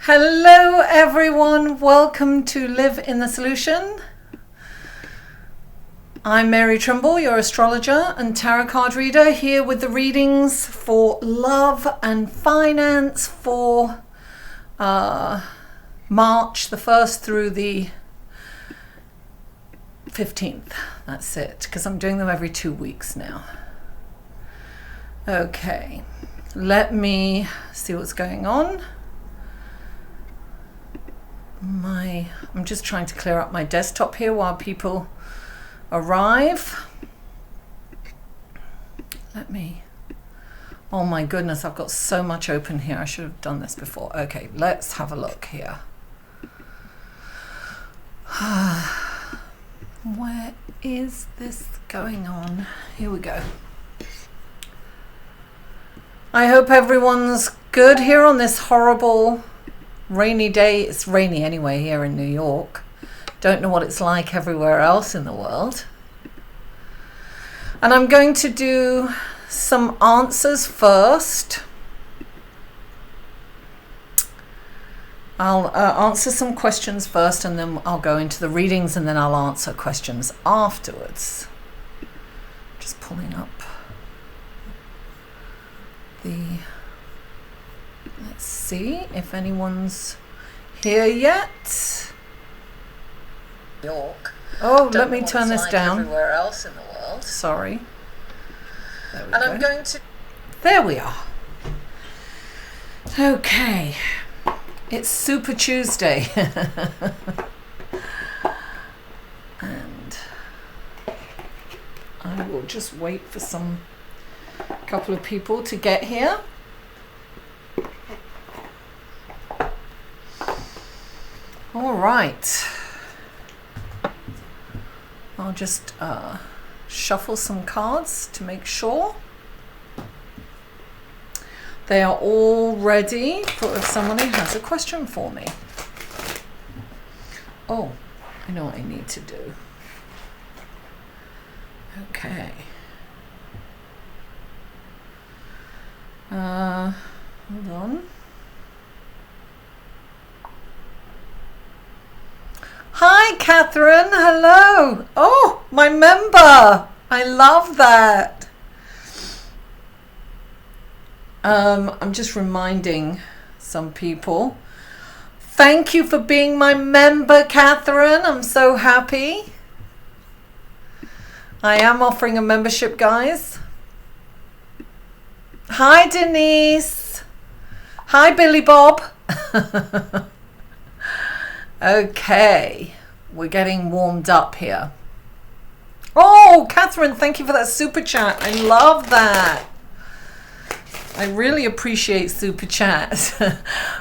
Hello everyone, welcome to Live in the Solution. I'm Mary Trimble, your astrologer and tarot card reader, here with the readings for love and finance for March the 1st through the 15th. That's it, because I'm doing them every 2 weeks now. Okay, let me see what's going on. I'm just trying to clear up my desktop here while people arrive. Oh my goodness, I've got so much open here. I should have done this before. Okay, let's have a look here. Where is this going on? Here we go. I hope everyone's good here on this horrible rainy day. It's rainy anyway here in New York. Don't know what it's like everywhere else in the world. And I'm going to do some answers first. I'll answer some questions first, and then I'll go into the readings, and then I'll answer questions afterwards. Just pulling up the... Let's see if anyone's here yet. York. Oh, let me turn this down. Everywhere else in the world. Sorry. There we go. I'm going to... There we are. Okay. It's Super Tuesday. And I will just wait for couple of people to get here. All right, I'll just shuffle some cards to make sure they are all ready for if somebody has a question for me. Oh, I know what I need to do. Okay. Hold on. Hi, Catherine. Hello. Oh, my member. I love that. I'm just reminding some people. Thank you for being my member, Catherine. I'm so happy. I am offering a membership, guys. Hi, Denise. Hi, Billy Bob. Okay, we're getting warmed up here. Oh, Catherine, thank you for that super chat. I love that. I really appreciate super chats.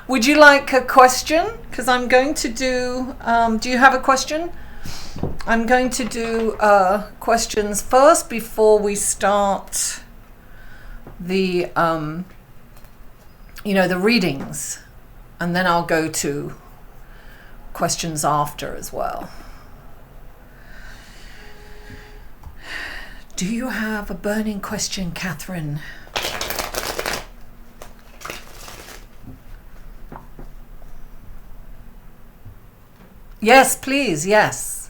Would you like a question? Because I'm going to do you have a question? I'm going to do questions first before we start the the readings, and then I'll go to questions after as well. Do you have a burning question, Catherine? Yes, please. Yes.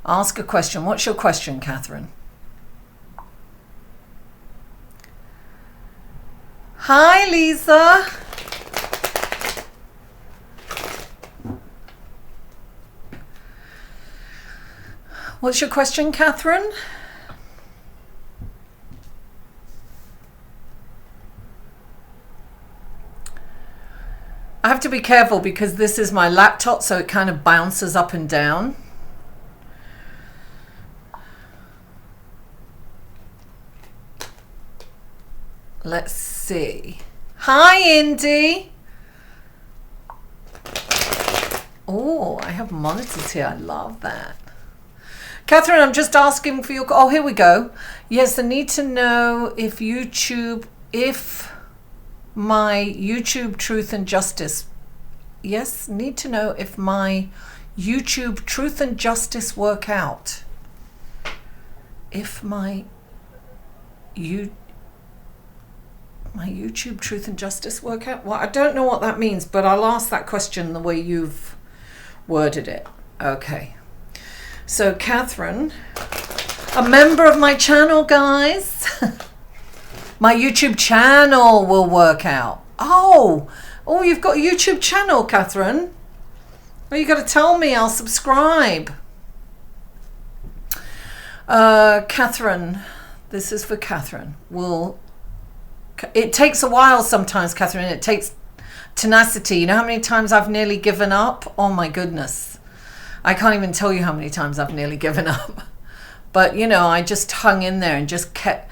Ask a question. What's your question, Catherine? Hi, Lisa. What's your question, Catherine? I have to be careful because this is my laptop, so it kind of bounces up and down. Let's see. Hi, Indy. Oh, I have monitors here. I love that. Catherine, I'm just asking for your... Oh, here we go. Yes, I need to know if my YouTube Truth and Justice... Yes, need to know if my YouTube Truth and Justice work out. If my... My YouTube Truth and Justice work out? Well, I don't know what that means, but I'll ask that question the way you've worded it. Okay. So, Catherine, a member of my channel, guys. My YouTube channel will work out. Oh, you've got a YouTube channel, Catherine. Well, you got to tell me. I'll subscribe. Catherine, this is for Catherine. It takes a while sometimes, Catherine. It takes tenacity. You know how many times I've nearly given up? Oh my goodness. I can't even tell you how many times I've nearly given up. But, you know, I just hung in there and just kept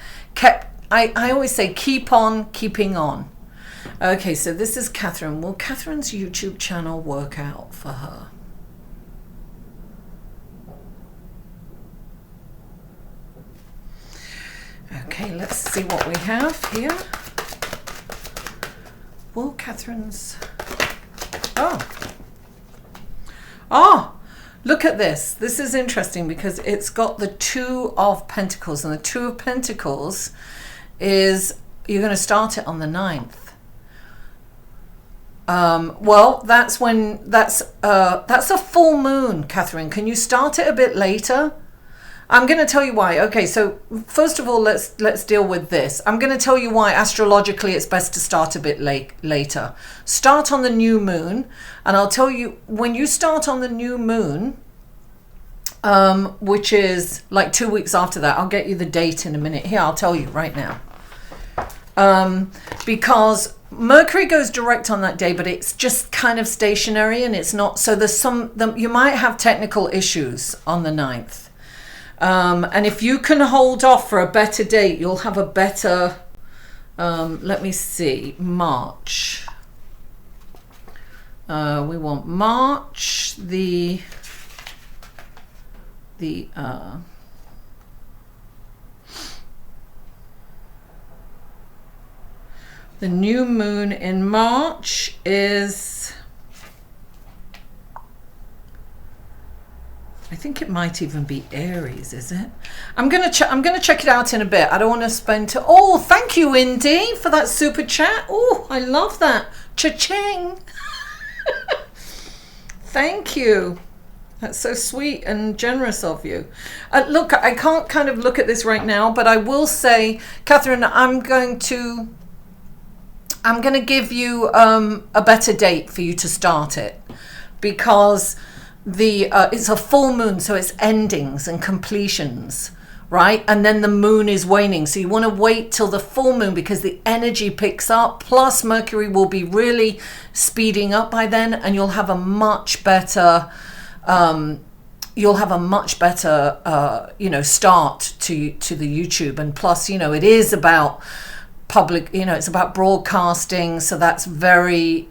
I always say keep on keeping on. Okay, so this is Catherine. Will Catherine's YouTube channel work out for her? Okay, let's see what we have here. Will Catherine's... Oh, look at this. This is interesting because it's got the Two of Pentacles. And the Two of Pentacles is... You're going to start it on the 9th. Well, that's when... That's a full moon, Catherine. Can you start it a bit later? I'm going to tell you why. Okay, so first of all, let's deal with this. I'm going to tell you why astrologically it's best to start a bit later. Start on the new moon, and I'll tell you when you start on the new moon, which is like 2 weeks after that. I'll get you the date in a minute. Here, I'll tell you right now. Because Mercury goes direct on that day, but it's just kind of stationary, and it's not. So there's you might have technical issues on the 9th. And if you can hold off for a better date, you'll have a better, let me see, March. We want March, the new moon in March is... I think it might even be Aries, is it? I'm gonna check it out in a bit. I don't want to spend... Oh, thank you, Indy, for that super chat. Oh, I love that. Cha-ching. Thank you. That's so sweet and generous of you. Look, I can't kind of look at this right now, but I will say, Catherine, I'm going to give you a better date for you to start it, because it's a full moon, so it's endings and completions, right? And then the moon is waning, so you want to wait till the full moon because the energy picks up, plus Mercury will be really speeding up by then, and you'll have a much better start to the YouTube. And plus, it is about public, it's about broadcasting, so that's very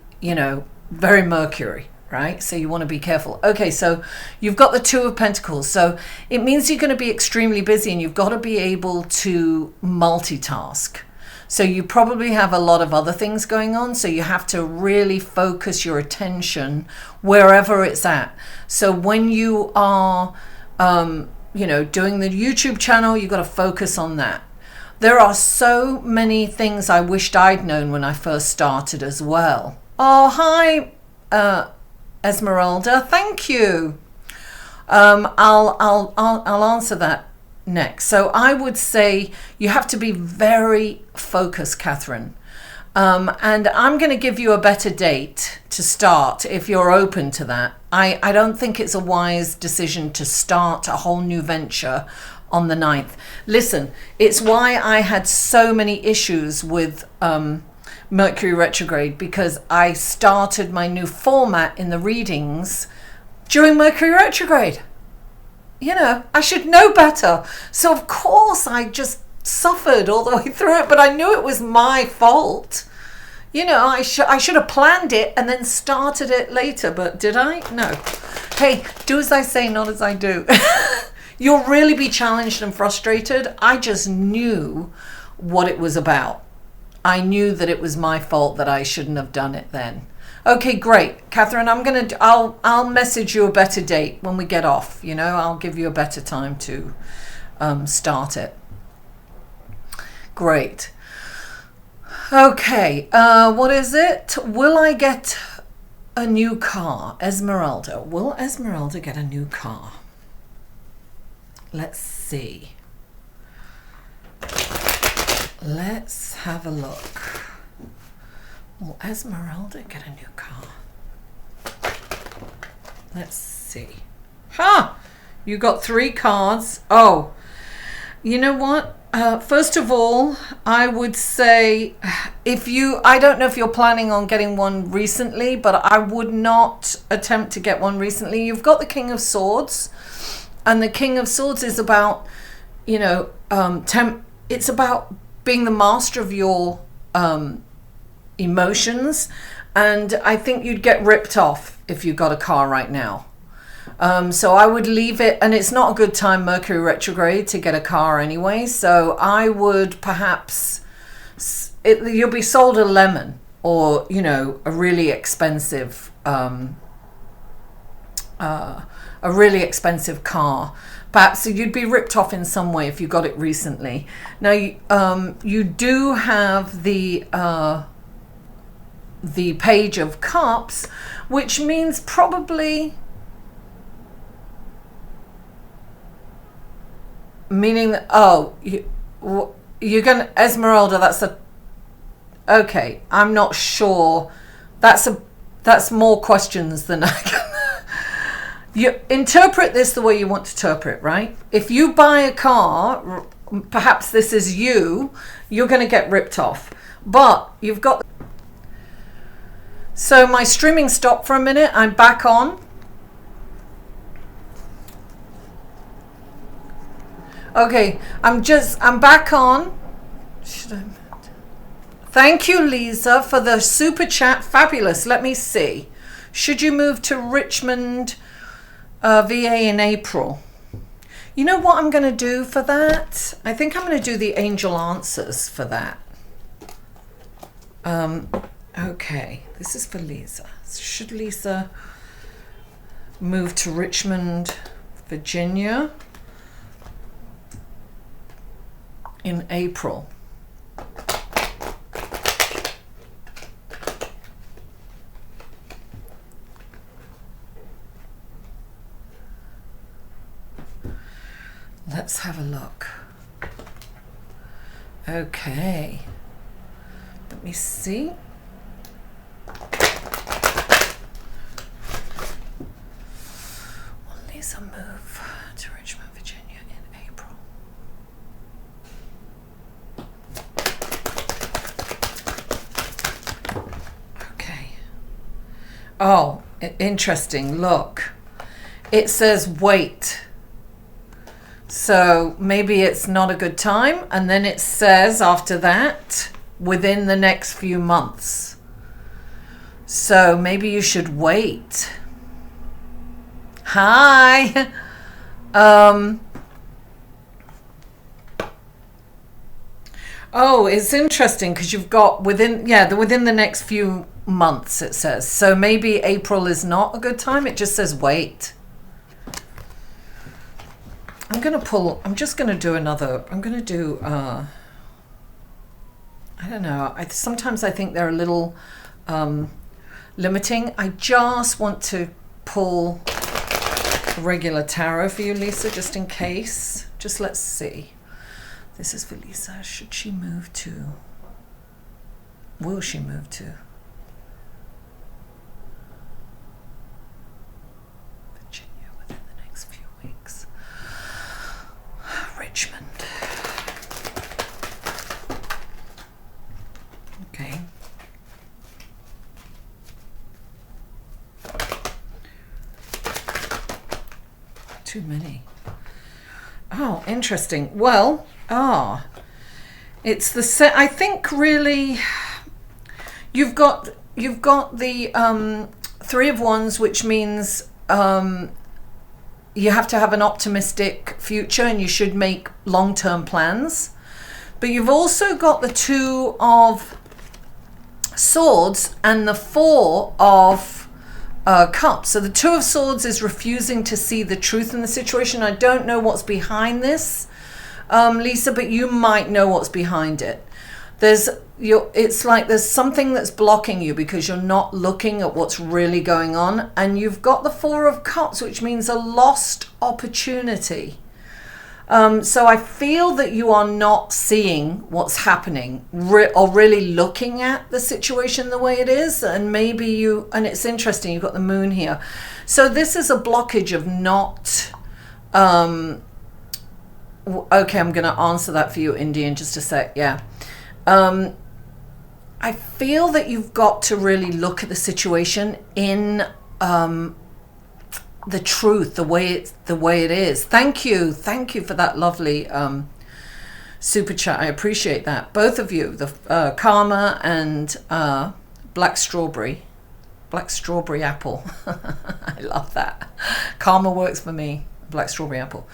Mercury, right? So you want to be careful. Okay, so you've got the Two of Pentacles, so it means you're going to be extremely busy, and you've got to be able to multitask. So you probably have a lot of other things going on, so you have to really focus your attention wherever it's at. So when you are doing the YouTube channel, you've got to focus on that. There are so many things I wished I'd known when I first started as well. Oh, hi, Esmeralda, thank you. I'll answer that next. So I would say you have to be very focused, Catherine. And I'm going to give you a better date to start if you're open to that. I don't think it's a wise decision to start a whole new venture on the 9th. Listen, it's why I had so many issues with Mercury retrograde, because I started my new format in the readings during Mercury retrograde. I should know better. So of course I just suffered all the way through it, but I knew it was my fault. I should have planned it and then started it later, but did I? No. Hey, do as I say, not as I do. You'll really be challenged and frustrated. I just knew what it was about. I knew that it was my fault that I shouldn't have done it then. Okay, great. Catherine, I'll message you a better date when we get off. I'll give you a better time to start it. Great. Okay, what is it? Will I get a new car? Esmeralda. Will Esmeralda get a new car? Let's see. Let's have a look. Will Esmeralda get a new car? Let's see. Ha! You got 3 cards. Oh, you know what? First of all, I would say I don't know if you're planning on getting one recently, but I would not attempt to get one recently. You've got the King of Swords, and the King of Swords is about, it's about being the master of your emotions, and I think you'd get ripped off if you got a car right now. So I would leave it, and it's not a good time, Mercury retrograde, to get a car anyway. So I would perhaps, you'll be sold a lemon, or, a really expensive, car. Perhaps you'd be ripped off in some way if you got it recently. Now, you do have the Page of Cups, which means probably, meaning that, you're gonna, Esmeralda, okay, I'm not sure. That's more questions than I can. You interpret this the way you want to interpret, right? If you buy a car, perhaps this is you're going to get ripped off. But you've got... So my streaming stopped for a minute. I'm back on. Okay, I'm back on. Thank you, Lisa, for the super chat. Fabulous. Let me see. Should you move to Richmond, VA in April? You know what I'm going to do for that? I think I'm going to do the angel answers for that. Okay, this is for Lisa. Should Lisa move to Richmond, Virginia in April? Let's have a look. Okay. Let me see. Will Lisa move to Richmond, Virginia in April? Okay. Oh, interesting. Look. It says wait. So maybe it's not a good time. And then it says after that, within the next few months. So maybe you should wait. Hi. Oh, it's interesting because you've got within the next few months, it says. So maybe April is not a good time. It just says wait. I'm just going to do another, I don't know. Sometimes I think they're a little limiting. I just want to pull a regular tarot for you, Lisa, just in case. Just let's see. This is for Lisa. Should she move to, will she move to Virginia within the next few weeks? Richmond. Okay. Too many. Oh, interesting. Well, it's the set. I think really you've got the 3 of Wands, which means you have to have an optimistic future and you should make long-term plans. But you've also got the 2 of Swords and the 4 of Cups. So the 2 of Swords is refusing to see the truth in the situation. I don't know what's behind this, Lisa, but you might know what's behind it. There's it's like there's something that's blocking you because you're not looking at what's really going on. And you've got the Four of Cups, which means a lost opportunity. So I feel that you are not seeing what's happening or really looking at the situation the way it is. And maybe and it's interesting, you've got the moon here. So this is a blockage of not, okay, I'm going to answer that for you, Indy, in just a sec. Yeah. I feel that you've got to really look at the situation in the truth, the way it is. Thank you for that lovely super chat. I appreciate that, both of you. The Karma and black strawberry apple. I love that. Karma works for me. Black strawberry apple.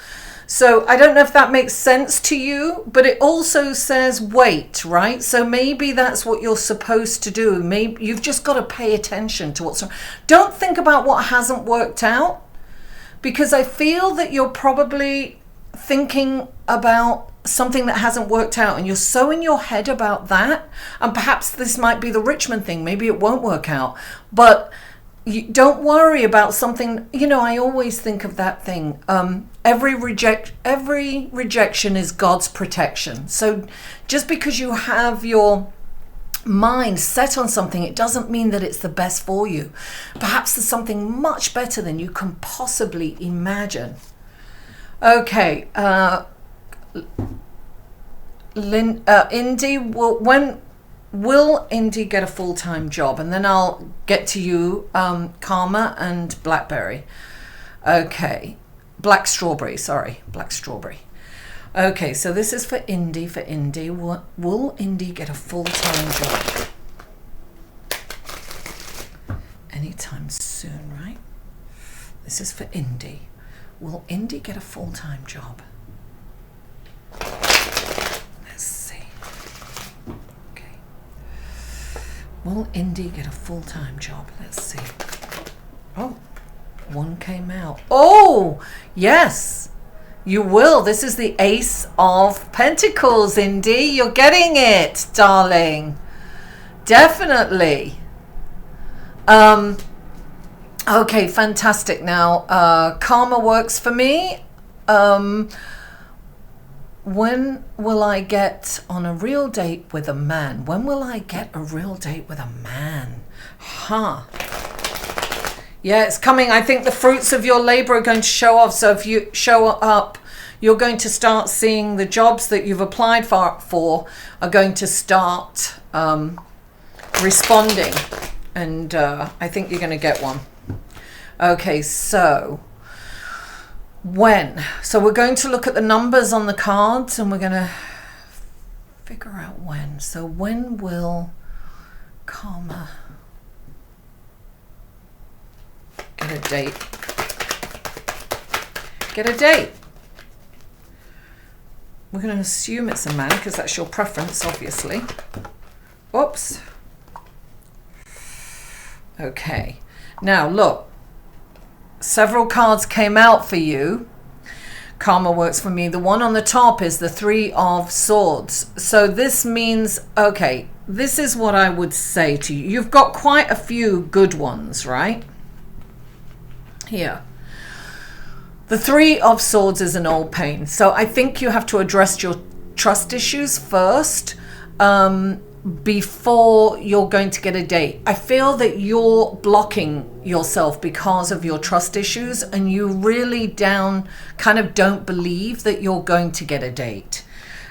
So I don't know if that makes sense to you, but it also says wait, right? So maybe that's what you're supposed to do. Maybe you've just got to pay attention to what's wrong. Don't think about what hasn't worked out, because I feel that you're probably thinking about something that hasn't worked out and you're so in your head about that. And perhaps this might be the Richmond thing. Maybe it won't work out, but you don't worry about something. I always think of that thing. Every rejection is God's protection. So just because you have your mind set on something, it doesn't mean that it's the best for you. Perhaps there's something much better than you can possibly imagine. Okay, Indy, when will Indy get a full-time job? And then I'll get to you, Karma and Blackberry. Okay, black strawberry. Okay, so this is for Indy. Will Indy get a full-time job? Anytime soon, right? This is for Indy. Will Indy get a full-time job? Let's see. Okay. Will Indy get a full-time job? Let's see. Oh, one came out. Oh, yes. You will. This is the Ace of Pentacles, Indy. You're getting it, darling. Definitely. Okay, fantastic. Now, Karma works for me. When will I get on a real date with a man? When will I get a real date with a man? Yeah, it's coming. I think the fruits of your labor are going to show off. So if you show up, you're going to start seeing the jobs that you've applied for are going to start responding. And I think you're going to get one. Okay, so when? So we're going to look at the numbers on the cards and we're going to figure out when. So when will Karma get a date? Get a date. We're going to assume it's a man because that's your preference, obviously. Whoops. Okay. Now, look. Several cards came out for you. Karma works for me. The one on the top is the Three of Swords. So this means, okay, this is what I would say to you. You've got quite a few good ones, right? Here. The Three of Swords is an old pain. So I think you have to address your trust issues first before you're going to get a date. I feel that you're blocking yourself because of your trust issues and you really kind of don't believe that you're going to get a date.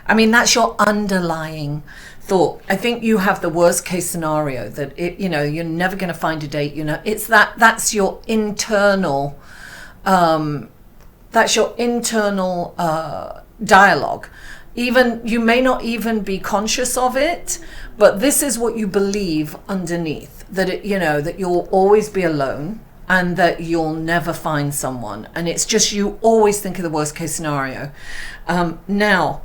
I mean, that's your underlying thought. I think you have the worst case scenario that you're never going to find a date. It's that's your internal dialogue. Even you may not even be conscious of it, but this is what you believe underneath, that that you'll always be alone and that you'll never find someone, and it's just you always think of the worst case scenario. Now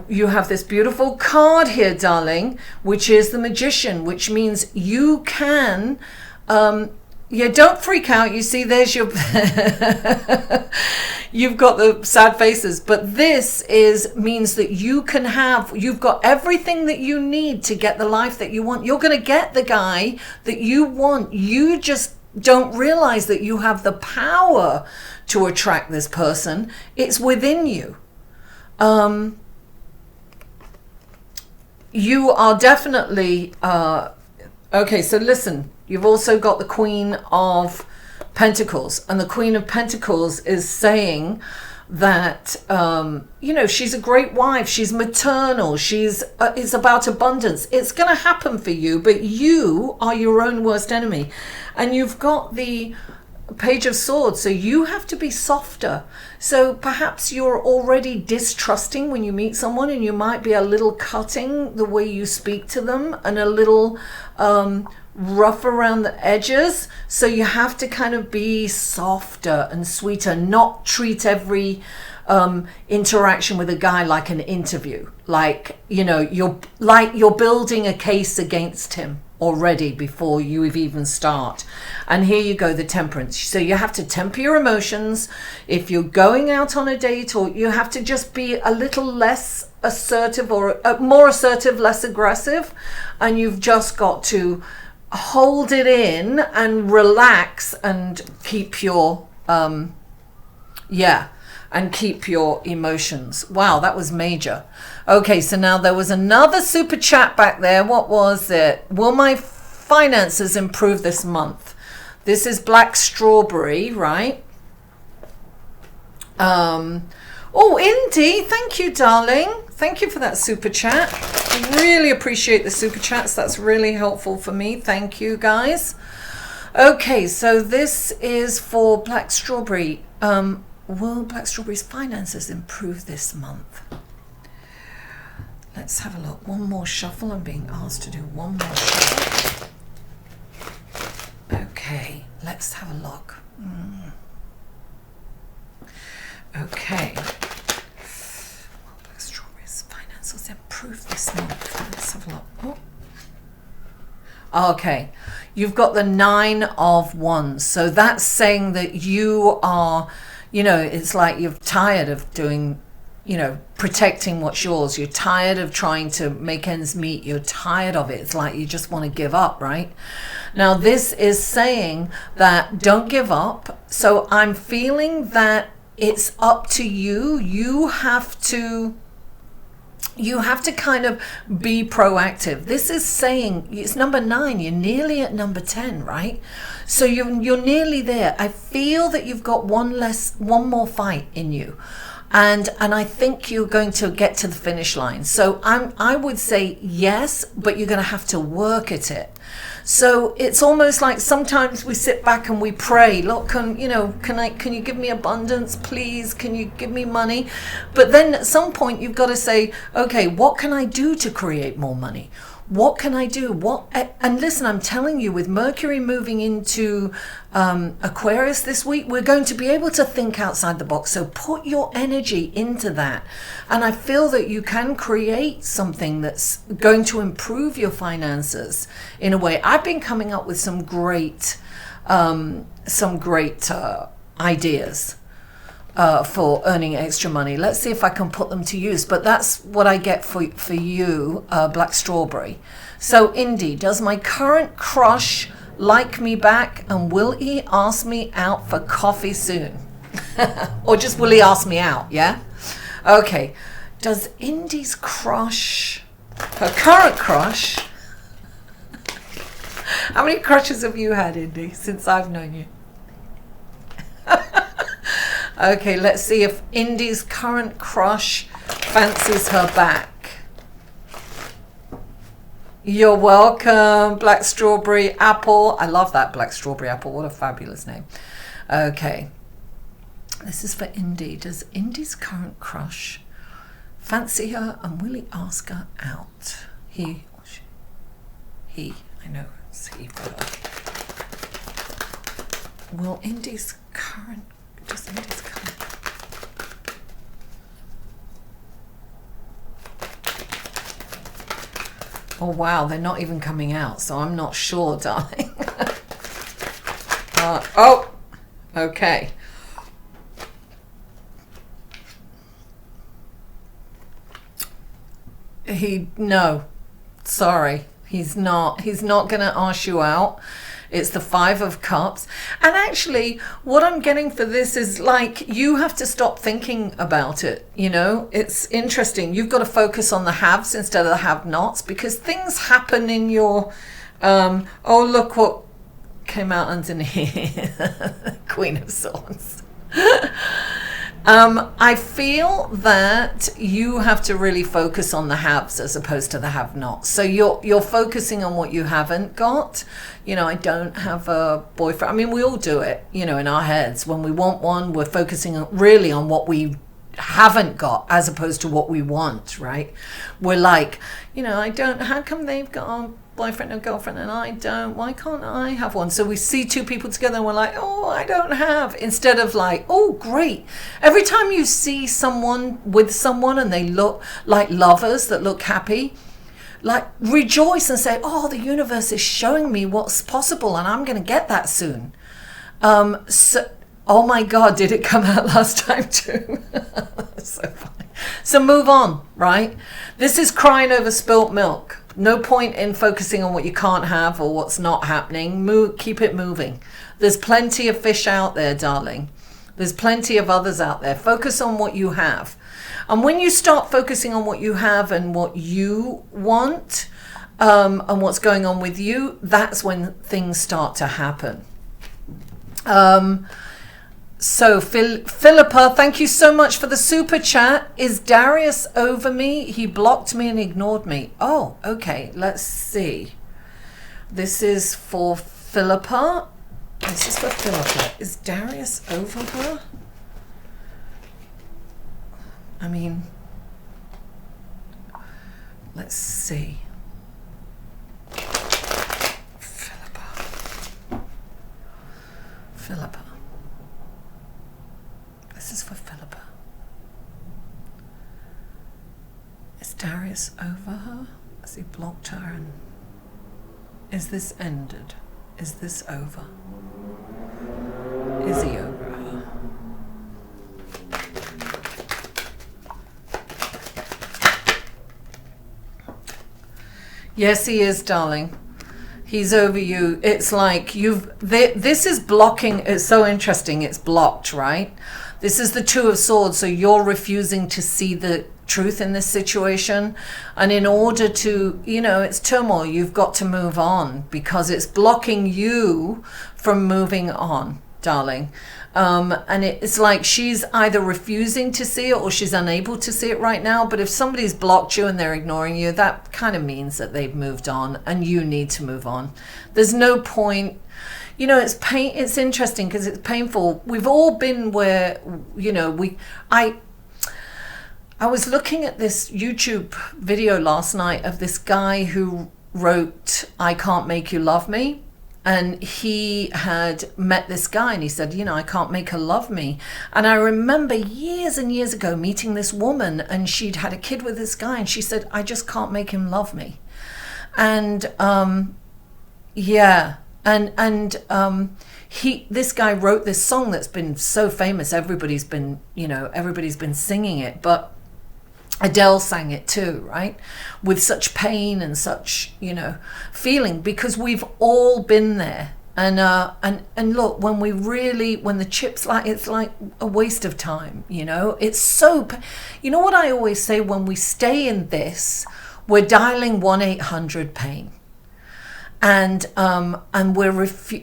you have this beautiful card here, darling, which is the Magician, which means you can Yeah, don't freak out. You see, there's your... You've got the sad faces, but this means that you've got everything that you need to get the life that you want. You're going to get the guy that you want. You just don't realize that you have the power to attract this person. It's within you. You are definitely... okay, so listen. You've also got the Queen of Pentacles, and the Queen of Pentacles is saying that she's a great wife, she's maternal, it's about abundance. It's going to happen for you, but you are your own worst enemy. And you've got the Page of Swords, so you have to be softer. So perhaps you're already distrusting when you meet someone, and you might be a little cutting the way you speak to them, and a little rough around the edges. So you have to kind of be softer and sweeter, not treat every interaction with a guy like an interview, like you're building a case against him already before you even start. And here you go, the Temperance. So you have to temper your emotions. If you're going out on a date, or you have to just be a little less assertive, or more assertive, less aggressive, and you've just got to hold it in and relax and keep your and keep your emotions. Wow, that was major. Okay, so now there was another super chat back there. What was it? Will my finances improve this month? This is Black Strawberry, right? Oh, Indy, thank you, darling. Thank you for that super chat. Really appreciate the super chats. That's really helpful for me. Thank you, guys. Okay, so this is for Black Strawberry. Will Black Strawberry's finances improve this month? Let's have a look. One more shuffle. I'm being asked to do one more shuffle. Okay, let's have a look. Okay. Will Black Strawberry's finances improve this month? Let's have a look. Oh. Okay, you've got the 9 of Wands. So that's saying that you are... it's like you're tired of doing, protecting what's yours. You're tired of trying to make ends meet. You're tired of it. It's like you just want to give up, right? Now, this is saying that don't give up. So I'm feeling that it's up to you. You have to kind of be proactive. This is saying, it's number 9. You're nearly at number 10, right? So you're nearly there. I feel that you've got one more fight in you. And I think you're going to get to the finish line. So I would say yes, but you're going to have to work at it. So it's almost like sometimes we sit back and we pray, look, can you give me abundance, please? Can you give me money? But then at some point you've got to say, okay, what can I do to create more money? What can I do? And listen, I'm telling you, with Mercury moving into Aquarius this week, we're going to be able to think outside the box. So put your energy into that. And I feel that you can create something that's going to improve your finances in a way. I've been coming up with some great ideas for earning extra money. Let's see if I can put them to use. But that's what I get for you, Black Strawberry. So, Indy, does my current crush like me back, and will he ask me out for coffee soon? Or just will he ask me out, yeah? Okay. Does Indy's crush, her current crush... How many crushes have you had, Indy, since I've known you? Okay, let's see if Indy's current crush fancies her back. You're welcome, Black Strawberry Apple. I love that, Black Strawberry Apple. What a fabulous name. Okay. This is for Indy. Does Indy's current crush fancy her, and will he ask her out? He or she? He. I know it's he for her. Will Indy's current... Does Indy's current... Oh wow, they're not even coming out, so I'm not sure, darling. Oh, okay. No, sorry. He's not going to ask you out. It's the Five of Cups. And actually, what I'm getting for this is like, you have to stop thinking about it. You know, it's interesting. You've got to focus on the haves instead of the have-nots, because things happen in your, oh, look what came out underneath. Queen of Swords. I feel that you have to really focus on the haves as opposed to the have-nots. So you're focusing on what you haven't got. You know, I don't have a boyfriend. I mean, we all do it, you know, in our heads. When we want one, we're focusing really on what we haven't got as opposed to what we want, right? We're like, you know, how come they've got a boyfriend or girlfriend and I don't? Why can't I have one? So we see two people together and we're like, oh, I don't have. Instead of like, oh, great. Every time you see someone with someone and they look like lovers that look happy, like rejoice and say, oh, the universe is showing me what's possible and I'm going to get that soon. Oh my God, did it come out last time too? So funny. So move on, right? This is crying over spilt milk. No point in focusing on what you can't have or what's not happening. Keep it moving. There's plenty of fish out there, darling. There's plenty of others out there. Focus on what you have. And when you start focusing on what you have and what you want, and what's going on with you, that's when things start to happen. So Philippa, thank you so much for the super chat. Is Darius over me? He blocked me and ignored me. Oh, okay. Let's see. This is for Philippa. This is for Philippa. Is Darius over her? I mean, let's see. Philippa. This is for Philippa. Is Darius over her? Has he blocked her? And is this ended? Is this over? Is he over her? Yes, he is, darling. He's over you. It's like this is blocking. It's so interesting. It's blocked, right? This is the Two of Swords. So you're refusing to see the truth in this situation. And in order to, you know, it's turmoil. You've got to move on because it's blocking you from moving on, darling. And it's like she's either refusing to see it or she's unable to see it right now. But if somebody's blocked you and they're ignoring you, that kind of means that they've moved on and you need to move on. There's no point. You know, it's interesting because it's painful. We've all been where, you know, I was looking at this YouTube video last night of this guy who wrote, I Can't Make You Love Me. And he had met this guy and he said, you know, I can't make her love me. And I remember years and years ago meeting this woman and she'd had a kid with this guy and she said, I just can't make him love me. And yeah. And this guy wrote this song that's been so famous. Everybody's been singing it, but Adele sang it too, right? With such pain and such, you know, feeling, because we've all been there. And look, when the chips, like, it's like a waste of time, you know? It's so, you know what I always say, when we stay in this, we're dialing 1-800-PAIN. And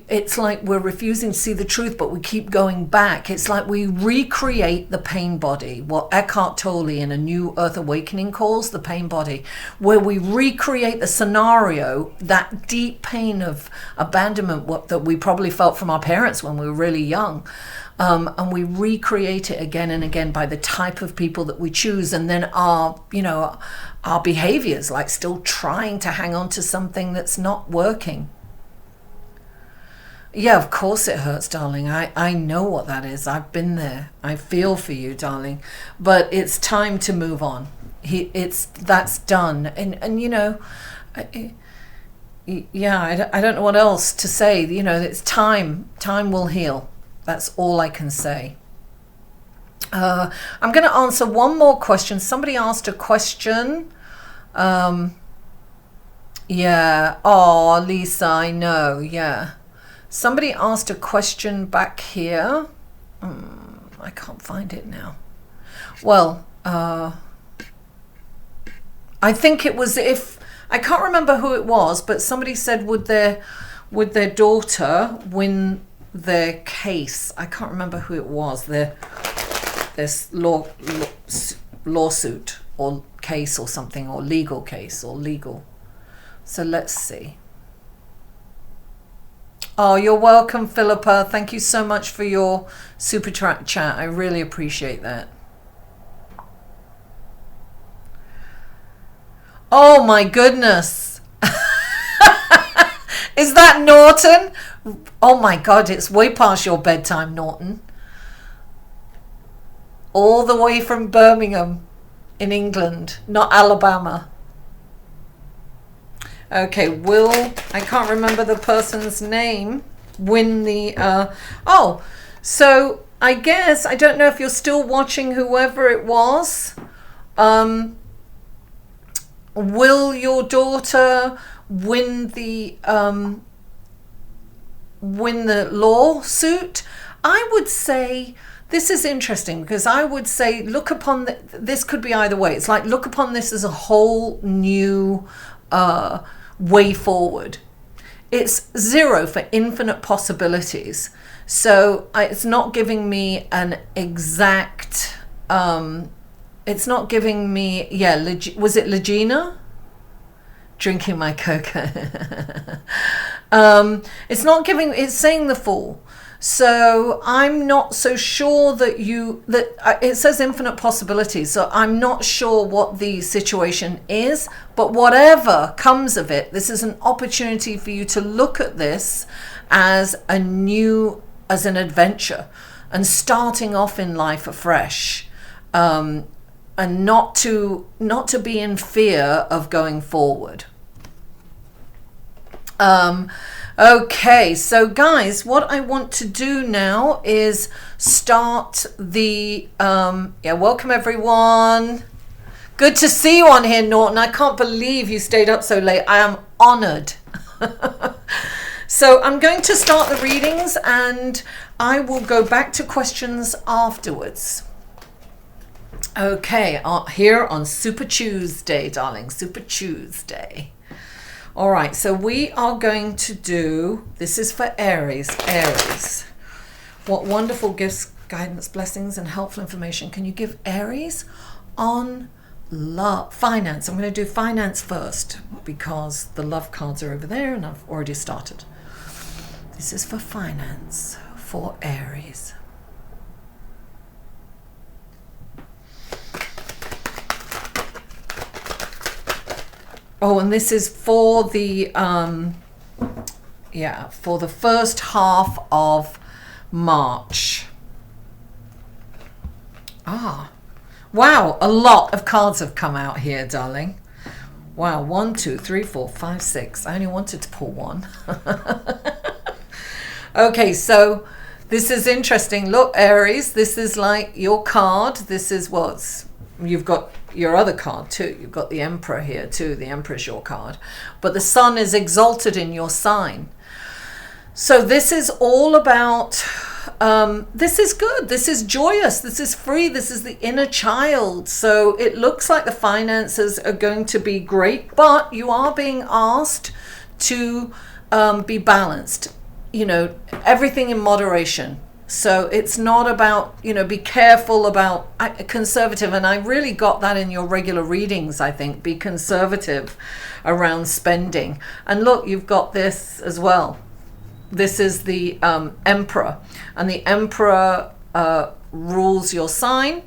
it's like we're refusing to see the truth, but we keep going back. It's like we recreate the pain body, what Eckhart Tolle in A New Earth Awakening calls the pain body, where we recreate the scenario, that deep pain of abandonment that we probably felt from our parents when we were really young. And we recreate it again and again by the type of people that we choose, and then our behaviors, like still trying to hang on to something that's not working. Yeah, of course it hurts, darling. I know what that is. I've been there. I feel for you, darling. But it's time to move on. That's done. And you know, yeah, I don't know what else to say. You know, it's time. Time will heal. That's all I can say. I'm going to answer one more question. Somebody asked a question. Yeah. Oh, Lisa, I know. Yeah. Somebody asked a question back here. I can't find it now. Well, I think it was I can't remember who it was, but somebody said would their daughter win their case. I can't remember who it was. This lawsuit or case or something, or legal case or legal. So let's see. Oh, you're welcome, Philippa. Thank you so much for your super chat. I really appreciate that. Oh my goodness. Is that Norton? Oh my God, it's way past your bedtime, Norton. All the way from Birmingham in England, not Alabama. Okay, I can't remember the person's name, win the, so I guess, I don't know if you're still watching, whoever it was, will your daughter win the lawsuit? I would say, this is interesting, because I would say look upon this could be either way. It's like look upon this as a whole new way forward. It's 0 for infinite possibilities. So it's not giving me an exact, it's not giving me, was it Legina? Drinking my cocoa. It's saying the Fool. So I'm not so sure that it says infinite possibilities. So I'm not sure what the situation is, but whatever comes of it, this is an opportunity for you to look at this as an adventure and starting off in life afresh, and not to be in fear of going forward. Okay, so guys, what I want to do now is start the, welcome everyone. Good to see you on here, Norton. I can't believe you stayed up so late. I am honored. So I'm going to start the readings and I will go back to questions afterwards. Okay, here on Super Tuesday, darling, Super Tuesday. All right, so we are going to do, this is for Aries. Aries, what wonderful gifts, guidance, blessings, and helpful information can you give Aries on love, finance? I'm going to do finance first because the love cards are over there and I've already started. This is for finance for Aries. Oh, and this is for the for the first half of March. Wow, a lot of cards have come out here, darling. Wow, 1, 2, 3, 4, 5, 6. I only wanted to pull one. Okay, so this is interesting. Look, Aries, this is like your card. This is you've got your other card too. You've got the Emperor here too. The Emperor's your card. But the Sun is exalted in your sign. So this is all about, this is good. This is joyous. This is free. This is the inner child. So it looks like the finances are going to be great, but you are being asked to be balanced. You know, everything in moderation. So it's not about, be careful about conservative. And I really got that in your regular readings, I think. Be conservative around spending. And look, you've got this as well. This is the Emperor. And the Emperor rules your sign.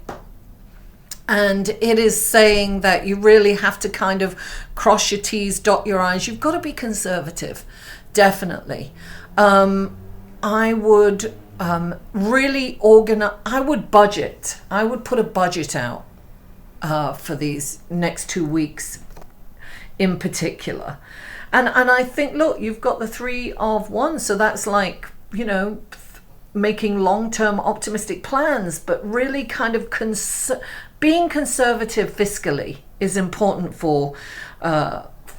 And it is saying that you really have to kind of cross your T's, dot your I's. You've got to be conservative. Definitely. I would... really organize. I would budget. I would put a budget out for these next 2 weeks in particular. And I think, look, you've got the 3 of Wands, so that's like, you know, making long-term optimistic plans, but really kind of being conservative fiscally is important for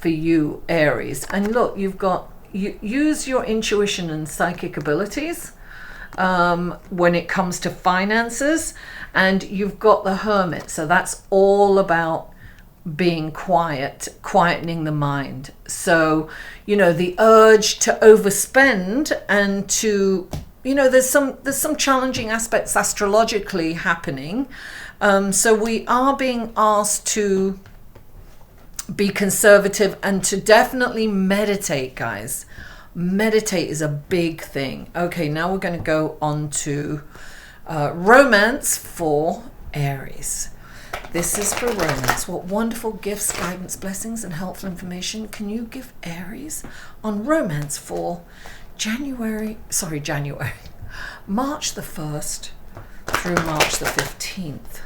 you, Aries. And look, you've got, use your intuition and psychic abilities when it comes to finances, and you've got the Hermit, so that's all about being quiet, quietening the mind. So, you know, the urge to overspend and to, you know, there's some challenging aspects astrologically happening. So we are being asked to be conservative and to definitely meditate, guys. Meditate is a big thing. Okay, now we're going to go on to romance for Aries. This is for romance. What wonderful gifts, guidance, blessings, and helpful information can you give Aries on romance for March the 1st through March the 15th?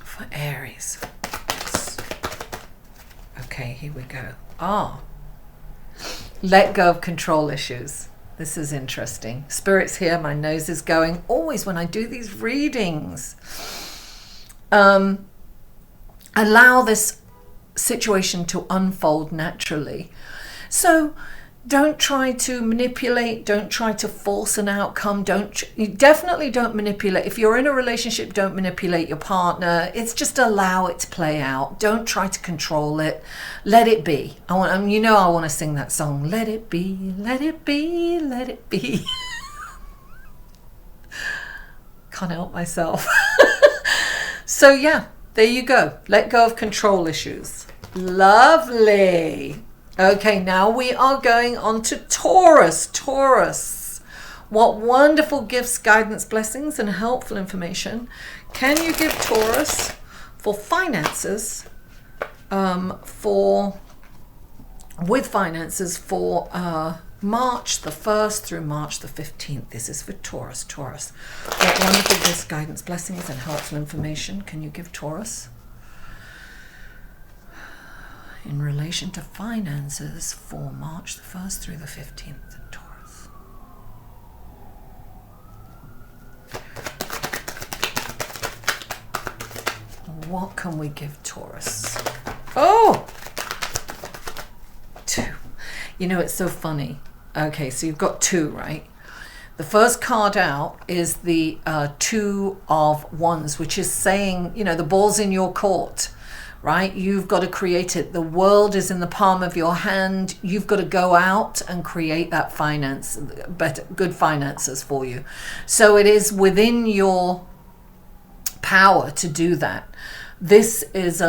For Aries. Okay, here we go. Let go of control issues. This is interesting. Spirit's here, my nose is going. Always when I do these readings, allow this situation to unfold naturally. So don't try to manipulate, don't try to force an outcome, definitely don't manipulate. If you're in a relationship, don't manipulate your partner. It's just allow it to play out. Don't try to control it. Let it be. I want to sing that song. Let it be, let it be, let it be. Can't help myself. So yeah, there you go. Let go of control issues. Lovely. Okay, now we are going on to Taurus. Taurus, what wonderful gifts, guidance, blessings, and helpful information can you give Taurus for finances, for March the 1st through March the 15th? This is for Taurus. Taurus, what wonderful gifts, guidance, blessings, and helpful information can you give Taurus in relation to finances for March the 1st through the 15th in Taurus? What can we give Taurus? Oh! 2. You know, it's so funny. Okay, so you've got 2, right? The first card out is the 2 of Wands, which is saying, you know, the ball's in your court. Right? You've got to create it. The world is in the palm of your hand. You've got to go out and create that good finances for you. So it is within your power to do that. This is,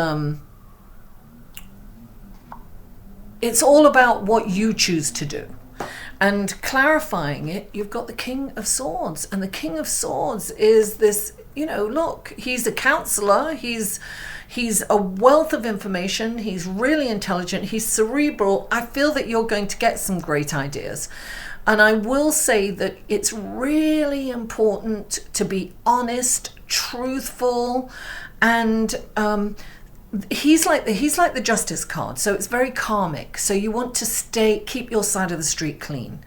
it's all about what you choose to do. And clarifying it, you've got the King of Swords. And the King of Swords is this, you know, look, he's a counselor. He's a wealth of information. He's really intelligent. He's cerebral. I feel that you're going to get some great ideas. And I will say that it's really important to be honest, truthful, and he's like the Justice card. So it's very karmic. So you want to keep your side of the street clean,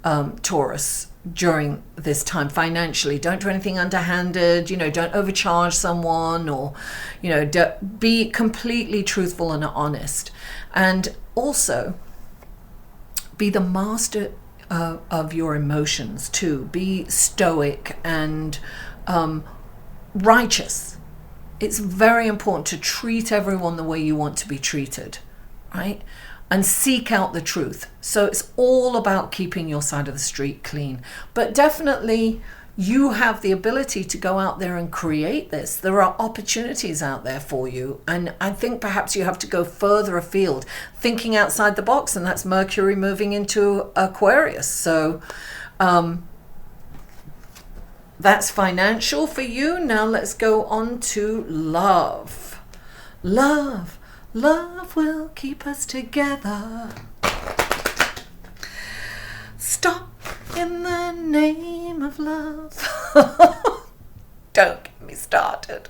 Taurus, during this time financially. Don't do anything underhanded, you know, don't overcharge someone, or, you know, be completely truthful and honest. And also be the master of your emotions too. Be stoic and righteous. It's very important to treat everyone the way you want to be treated, right? And seek out the truth. So it's all about keeping your side of the street clean. But definitely you have the ability to go out there and create this. There are opportunities out there for you. And I think perhaps you have to go further afield, thinking outside the box, and that's Mercury moving into Aquarius. So that's financial for you. Now let's go on to love. Love. Love will keep us together. Stop in the name of love. Don't get me started.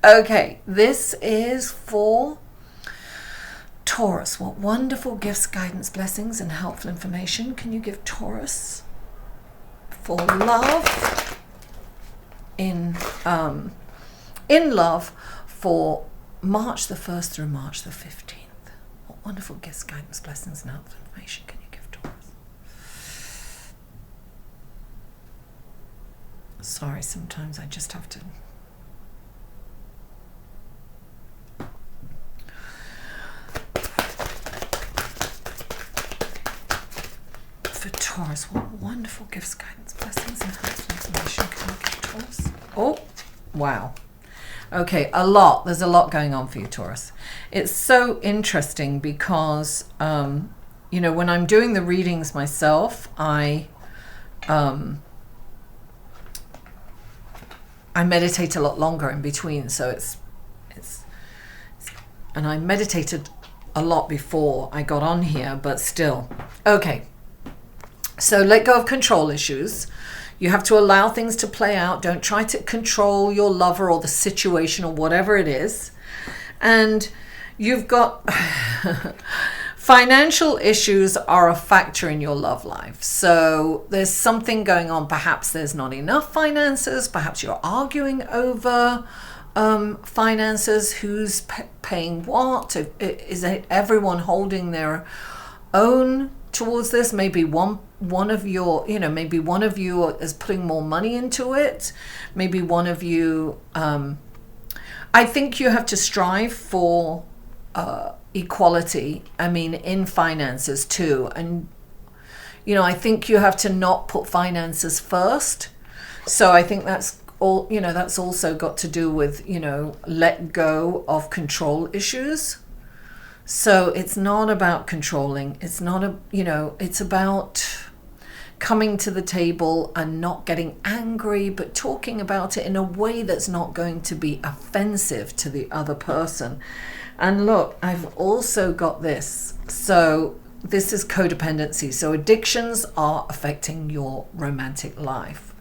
Okay, this is for Taurus. What wonderful gifts, guidance, blessings, and helpful information can you give Taurus for love in love for March the 1st through March the 15th? What wonderful gifts, guidance, blessings, and helpful information can you give Taurus? Sorry, sometimes I just have to. For Taurus, what wonderful gifts, guidance, blessings, and helpful information can you give Taurus? Oh, wow. Okay, a lot. There's a lot going on for you, Taurus. It's so interesting because, you know, when I'm doing the readings myself, I meditate a lot longer in between. So it's, and I meditated a lot before I got on here, but still. Okay. So let go of control issues. You have to allow things to play out. Don't try to control your lover or the situation or whatever it is. And you've got financial issues are a factor in your love life. So there's something going on. Perhaps there's not enough finances. Perhaps you're arguing over finances. Who's paying what? Is everyone holding their own towards this? Maybe one of your, you know, maybe one of you is putting more money into it. Maybe one of you, I think you have to strive for equality. I mean, in finances too. And, you know, I think you have to not put finances first. So I think that's all, you know, that's also got to do with, you know, let go of control issues. So it's not about controlling. It's not it's about coming to the table and not getting angry, but talking about it in a way that's not going to be offensive to the other person. And look, I've also got this. So this is codependency. So addictions are affecting your romantic life.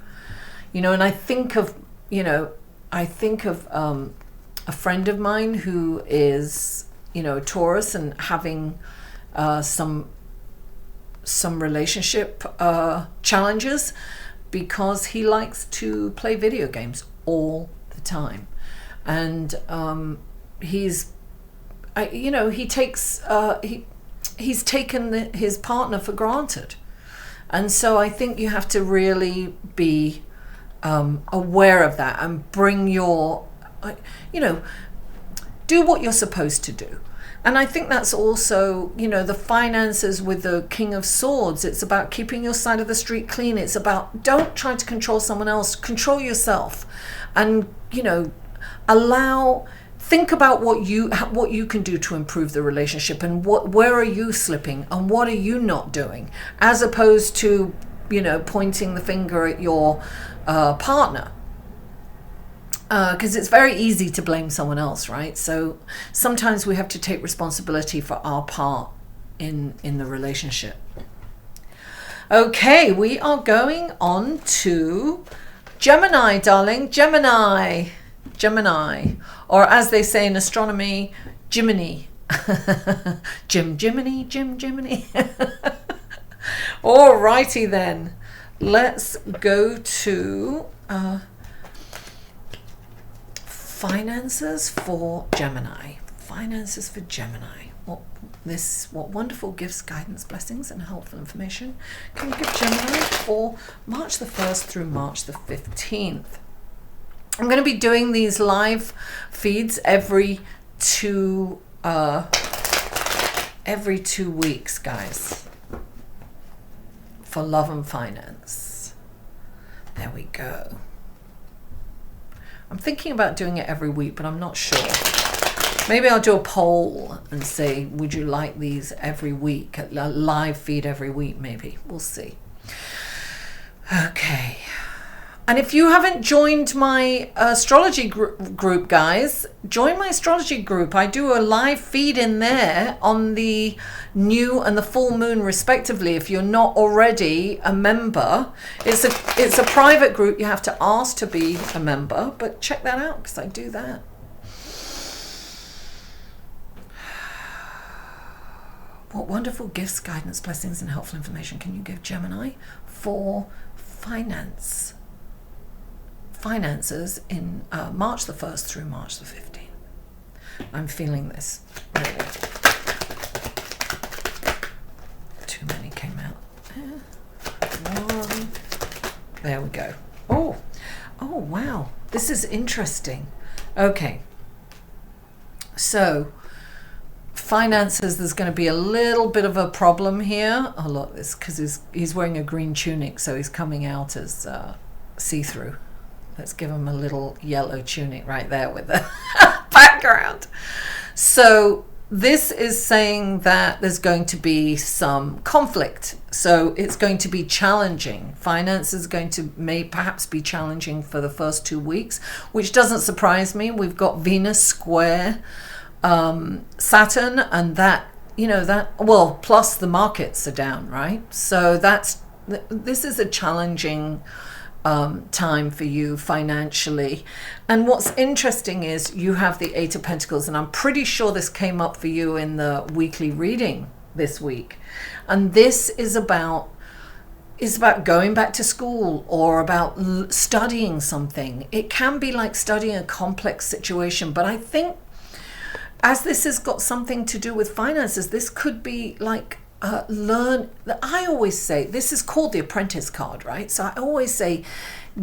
You know, and I think of a friend of mine who is, you know, Taurus and having some relationship challenges because he likes to play video games all the time, and he's taken his partner for granted, and so I think you have to really be aware of that and bring your, do what you're supposed to do. And I think that's also, you know, the finances with the King of Swords. It's about keeping your side of the street clean. It's about, don't try to control someone else, control yourself. And, you know, think about what you can do to improve the relationship, and where are you slipping and what are you not doing, as opposed to, you know, pointing the finger at your partner. Because it's very easy to blame someone else, right? So sometimes we have to take responsibility for our part in the relationship. Okay, we are going on to Gemini, darling. Gemini. Or as they say in astronomy, Jiminy. Jiminy. Alrighty then. Let's go to finances for Gemini. What wonderful gifts, guidance, blessings, and helpful information can you give Gemini for March the 1st through March the 15th? I'm going to be doing these live feeds every 2 weeks, guys, for love and finance. There we go. I'm thinking about doing it every week, but I'm not sure. Maybe I'll do a poll and say, would you like these every week? A live feed every week, maybe. We'll see. Okay. And if you haven't joined my astrology group, guys, join my astrology group. I do a live feed in there on the new and the full moon respectively. If you're not already a member, it's a private group. You have to ask to be a member, but check that out because I do that. What wonderful gifts, guidance, blessings, and helpful information can you give Gemini for finances in March the 1st through March the 15th? I'm feeling this. Really. Too many came out. One. There we go. Oh, wow. This is interesting. Okay. So, finances, there's going to be a little bit of a problem here. Oh, look, this because he's wearing a green tunic, so he's coming out as see-through. Let's give him a little yellow tunic right there with the background. So this is saying that there's going to be some conflict. So it's going to be challenging. Finance is going to perhaps be challenging for the first 2 weeks, which doesn't surprise me. We've got Venus square Saturn, and plus the markets are down, right? So this is a challenging time for you financially. And what's interesting is you have the Eight of Pentacles, and I'm pretty sure this came up for you in the weekly reading this week. And this is about going back to school or about studying something. It can be like studying a complex situation, but I think as this has got something to do with finances, this could be like I always say, this is called the apprentice card, right? So I always say,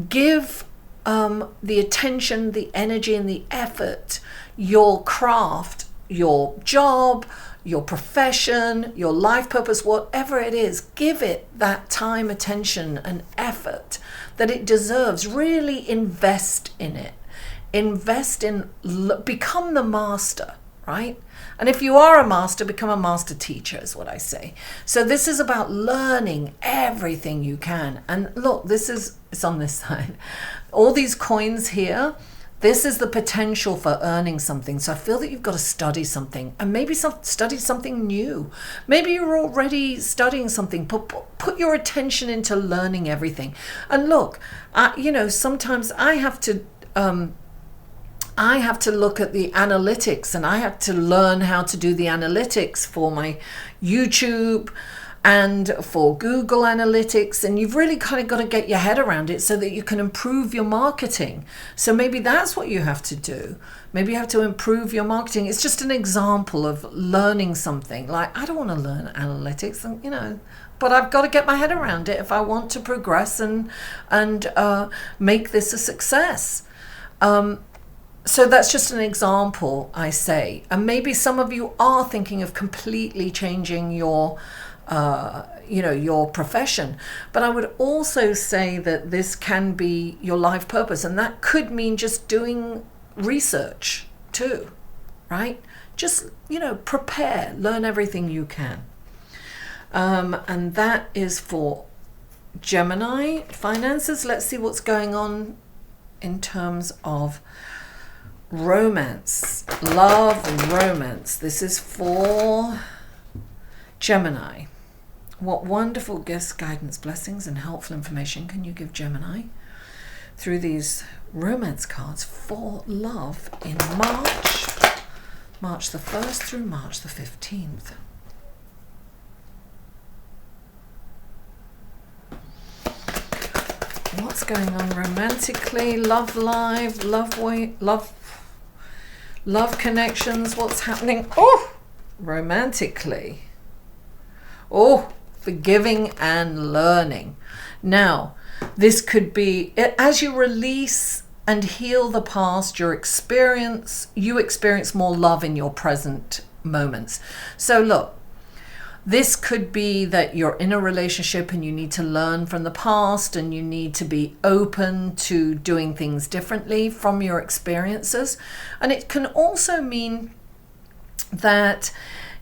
give the attention, the energy, and the effort, your craft, your job, your profession, your life purpose, whatever it is, give it that time, attention, and effort that it deserves. Really invest in it. Become the master, right? And if you are a master, become a master teacher is what I say. So this is about learning everything you can. And look, it's on this side. All these coins here, this is the potential for earning something. So I feel that you've got to study something, and maybe study something new. Maybe you're already studying something. Put your attention into learning everything. And look, sometimes I have to look at the analytics, and I have to learn how to do the analytics for my YouTube and for Google Analytics. And you've really kind of got to get your head around it so that you can improve your marketing. So maybe that's what you have to do. Maybe you have to improve your marketing. It's just an example of learning something. Like, I don't want to learn analytics, and but I've got to get my head around it if I want to progress and make this a success. So that's just an example, I say. And maybe some of you are thinking of completely changing your profession. But I would also say that this can be your life purpose. And that could mean just doing research too, right? Just, prepare, learn everything you can. And that is for Gemini finances. Let's see what's going on in terms of romance, love, and romance. This is for Gemini. What wonderful gifts, guidance, blessings, and helpful information can you give Gemini through these romance cards for love in March the 1st through March the 15th? What's going on romantically? Love life, love connections. What's happening? Oh, romantically. Oh, forgiving and learning. Now, this could be as you release and heal the past, you experience more love in your present moments. So look, this could be that you're in a relationship and you need to learn from the past, and you need to be open to doing things differently from your experiences. And it can also mean that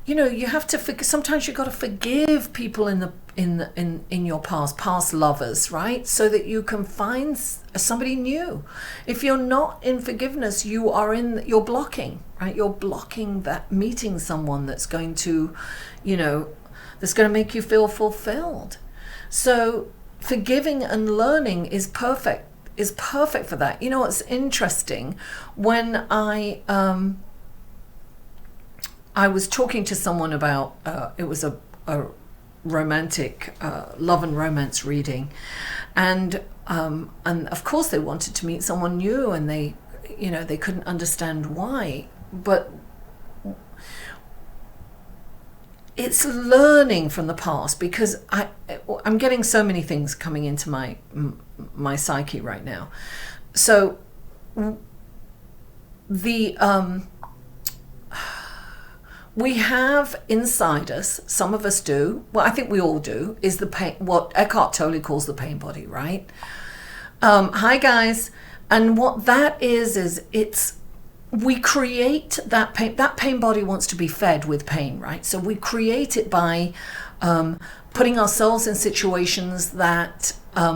you have to sometimes you've got to forgive people in your past lovers, right? So that you can find somebody new. If you're not in forgiveness, you're blocking, right? You're blocking that meeting someone that's going to, that's going to make you feel fulfilled. So forgiving and learning is perfect for that. It's interesting when I I was talking to someone about, it was a romantic love and romance reading, and of course they wanted to meet someone new, and they couldn't understand why, but it's learning from the past, because I'm getting so many things coming into my psyche right now. So we have inside us, some of us do, well, I think we all do, is the pain, what Eckhart Tolle calls the pain body, right? Hi guys. And what that is we create that pain. That pain body wants to be fed with pain, right? So we create it by putting ourselves in situations that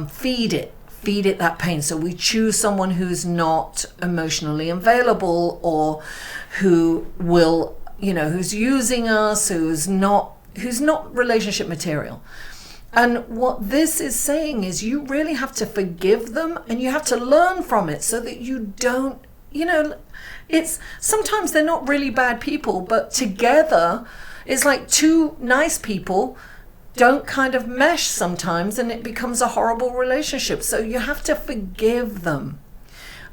feed it that pain. So we choose someone who's not emotionally available, or who will, who's using us, who's not relationship material. And what this is saying is you really have to forgive them, and you have to learn from it, so that you don't, it's sometimes they're not really bad people, but together it's like two nice people don't kind of mesh sometimes, and it becomes a horrible relationship. So you have to forgive them,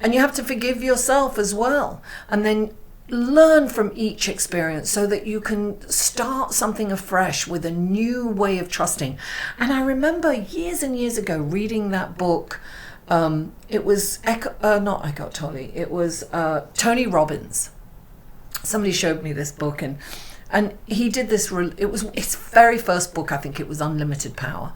and you have to forgive yourself as well, and then learn from each experience, so that you can start something afresh with a new way of trusting. And I remember years and years ago reading that book. It was not Eckhart Tolle, it was Tony Robbins. Somebody showed me this book, and he did this. It was his very first book, I think it was Unlimited Power,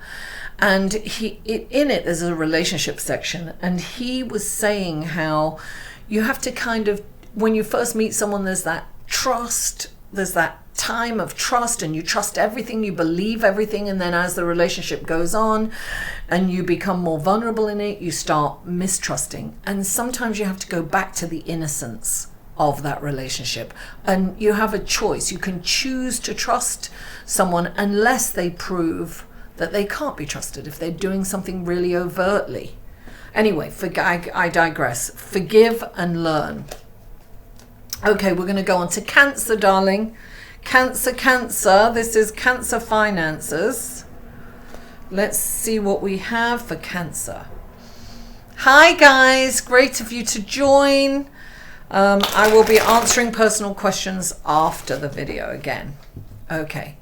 and in it there's a relationship section, and he was saying how you have to kind of, when you first meet someone, there's that trust, there's that time of trust, and you trust everything, you believe everything, and then as the relationship goes on and you become more vulnerable in it, you start mistrusting. And sometimes you have to go back to the innocence of that relationship, and you have a choice. You can choose to trust someone unless they prove that they can't be trusted, if they're doing something really overtly. Anyway, I digress. Forgive and learn. Okay, we're going to go on to Cancer, darling. Cancer. This is Cancer finances. Let's see what we have for Cancer. Hi, guys. Great of you to join. I will be answering personal questions after the video again. Okay.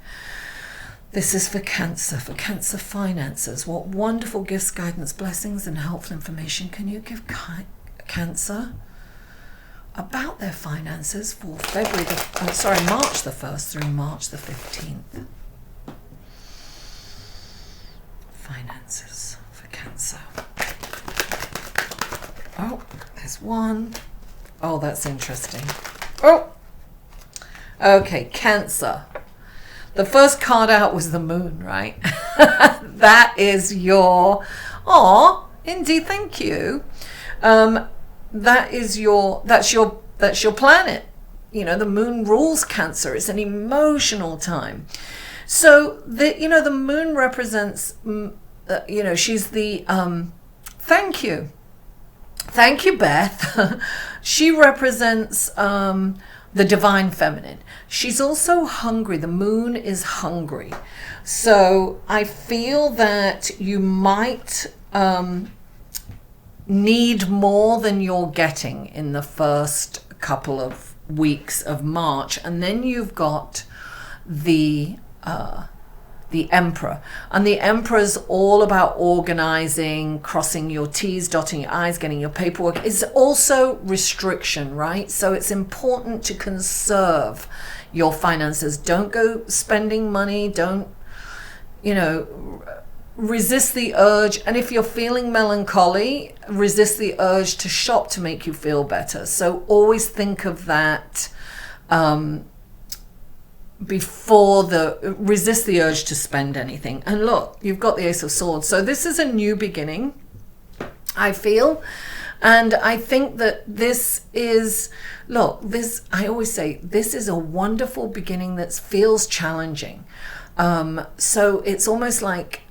This is for Cancer finances. What wonderful gifts, guidance, blessings, and helpful information can you give Cancer about their finances for March the 1st through March the 15th. Finances for Cancer. Oh, there's one. Oh, that's interesting. Oh, okay, Cancer. The first card out was the moon, right? That is your, indeed, thank you. That's your planet. The moon rules Cancer. It's an emotional time. So the moon represents, she's the, thank you, Beth. She represents the divine feminine. She's also hungry. The moon is hungry. So I feel that you might need more than you're getting in the first couple of weeks of March, and then you've got the Emperor, and the Emperor's all about organizing, crossing your T's, dotting your I's, getting your paperwork. It's also restriction, right? So it's important to conserve your finances. Don't go spending money. Don't resist the urge, and if you're feeling melancholy, resist the urge to shop to make you feel better. So always think of that resist the urge to spend anything. And look, you've got the Ace of Swords. So this is a new beginning, I feel. And I think that I always say, this is a wonderful beginning that feels challenging. So it's almost like,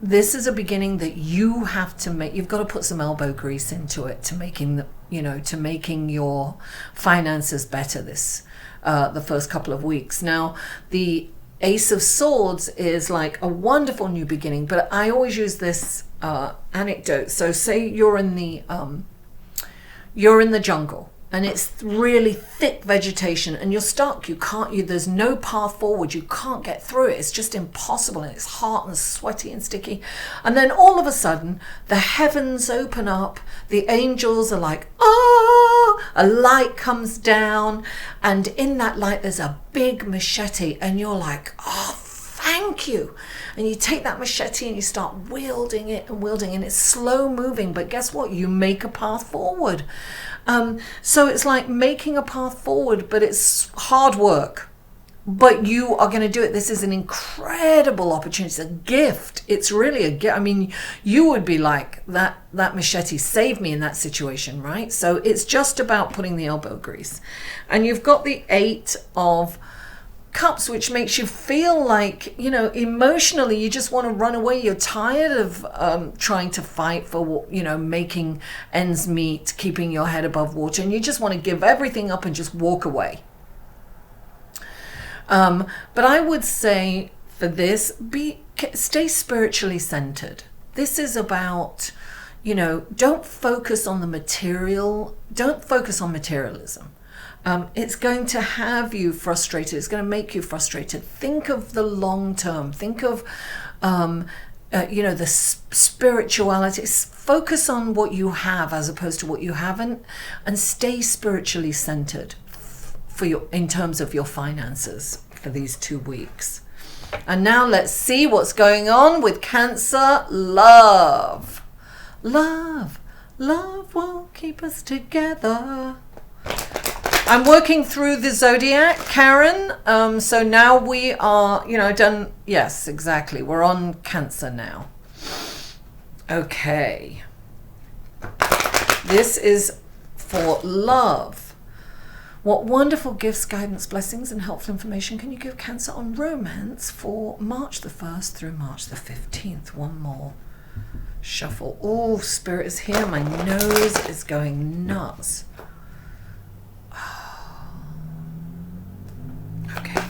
this is a beginning that you have to make. You've got to put some elbow grease into it to making your finances better this the first couple of weeks. Now, the Ace of Swords is like a wonderful new beginning, but I always use this anecdote. So say you're in the jungle and it's really thick vegetation and you're stuck. There's no path forward. You can't get through it. It's just impossible, and it's hot and sweaty and sticky. And then all of a sudden the heavens open up. The angels are like, oh, a light comes down, and in that light there's a big machete, and you're like, oh, thank you. And you take that machete and you start wielding it, and it's slow moving, but guess what? You make a path forward. So it's like making a path forward, but it's hard work. But you are going to do it. This is an incredible opportunity. It's a gift. It's really a gift. I mean, you would be like, that machete saved me in that situation, right? So it's just about putting the elbow grease. And you've got the 8 of Cups, which makes you feel like, emotionally you just want to run away. You're tired of trying to fight for, making ends meet, keeping your head above water, and you just want to give everything up and just walk away. But I would say for this, stay spiritually centered. This is about, don't focus on the material. Don't focus on materialism. It's going to have you frustrated. It's going to make you frustrated. Think of the long term. Think of, the spirituality. Focus on what you have as opposed to what you haven't, and stay spiritually centered in terms of your finances for these 2 weeks. And now let's see what's going on with Cancer. Love will keep us together. I'm working through the zodiac, Karen. So now we are, done. Yes, exactly. We're on Cancer now. Okay. This is for love. What wonderful gifts, guidance, blessings, and helpful information can you give Cancer on romance for March the 1st through March the 15th? One more shuffle. Oh, Spirit is here. My nose is going nuts. Okay.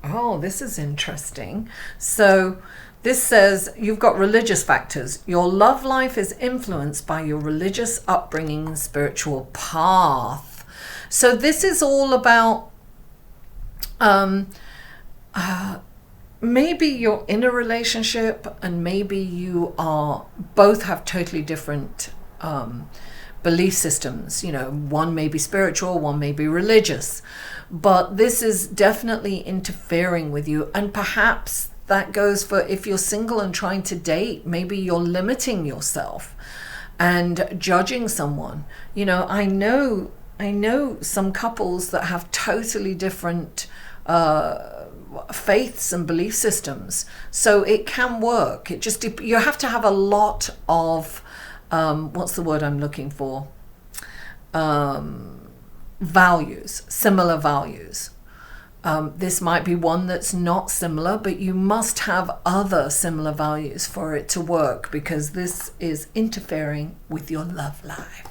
Oh, this is interesting. So this says you've got religious factors. Your love life is influenced by your religious upbringing and spiritual path. So this is all about maybe you're in a relationship and maybe you are both have totally different belief systems. One may be spiritual, one may be religious, but this is definitely interfering with you. And perhaps that goes for if you're single and trying to date, maybe you're limiting yourself and judging someone. I know some couples that have totally different faiths and belief systems, so it can work. It just you have to have a lot of what's the word I'm looking for? Values, similar values. This might be one that's not similar, but you must have other similar values for it to work, because this is interfering with your love life.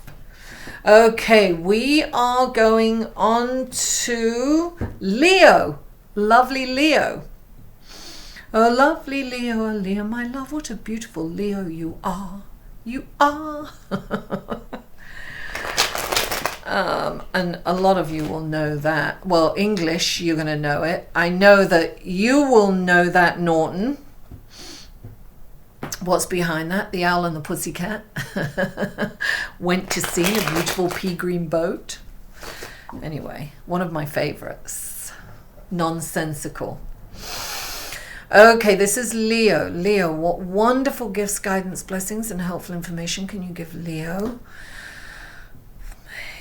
Okay, we are going on to Leo. Lovely Leo. Oh, lovely Leo, oh, Leo, my love, what a beautiful Leo you are. You are. And a lot of you will know that. Well, English, you're going to know it. I know that you will know that, Norton. What's behind that? The Owl and the Pussycat went to sea in a beautiful pea green boat. Anyway, one of my favorites. Nonsensical. Okay, this is Leo. Leo, what wonderful gifts, guidance, blessings, and helpful information can you give Leo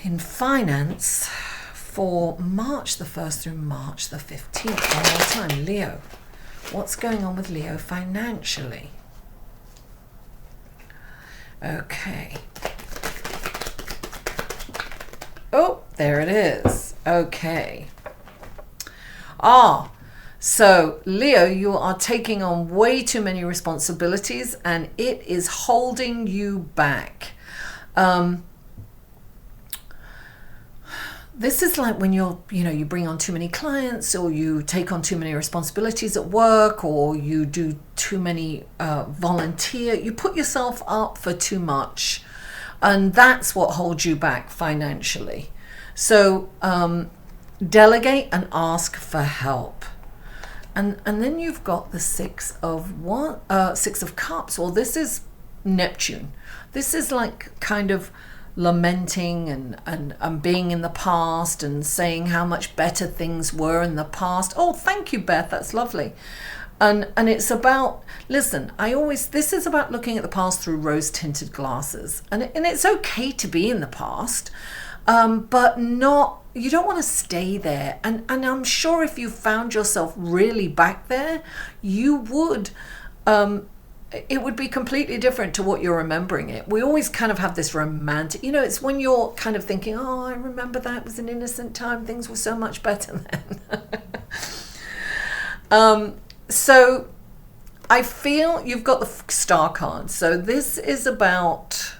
in finance for March the 1st through March the 15th? One more time, Leo. What's going on with Leo financially? Okay. Oh, there it is. Okay. So Leo, you are taking on way too many responsibilities and it is holding you back. This is like when you bring on too many clients, or you take on too many responsibilities at work, or you do too many volunteer. You put yourself up for too much, and that's what holds you back financially. So delegate and ask for help. And then you've got the Six of Cups. Well, this is Neptune. This is like kind of lamenting and being in the past and saying how much better things were in the past. Oh, thank you, Beth. That's lovely. And it's about, listen, this is about looking at the past through rose-tinted glasses. And it's okay to be in the past, but you don't want to stay there. And I'm sure if you found yourself really back there, you would, it would be completely different to what you're remembering it. We always kind of have this romantic, it's when you're kind of thinking, oh, I remember that, it was an innocent time, things were so much better then. So I feel you've got the Star card. So this is about,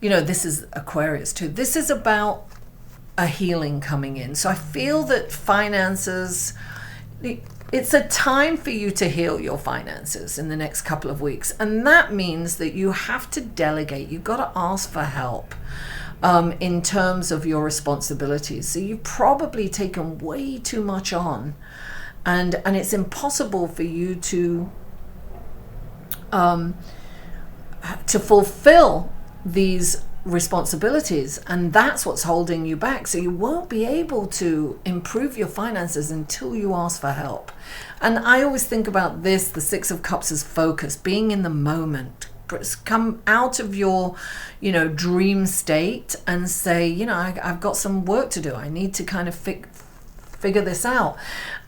this is Aquarius too. This is about a healing coming in. So I feel that finances, it's a time for you to heal your finances in the next couple of weeks. And that means that you have to delegate. You've got to ask for help in terms of your responsibilities. So you've probably taken way too much on. And it's impossible for you to fulfill these responsibilities, and that's what's holding you back. So you won't be able to improve your finances until you ask for help. And I always think about this, the Six of Cups, as focus, being in the moment. Come out of your dream state and say, I've got some work to do, I need to kind of figure this out.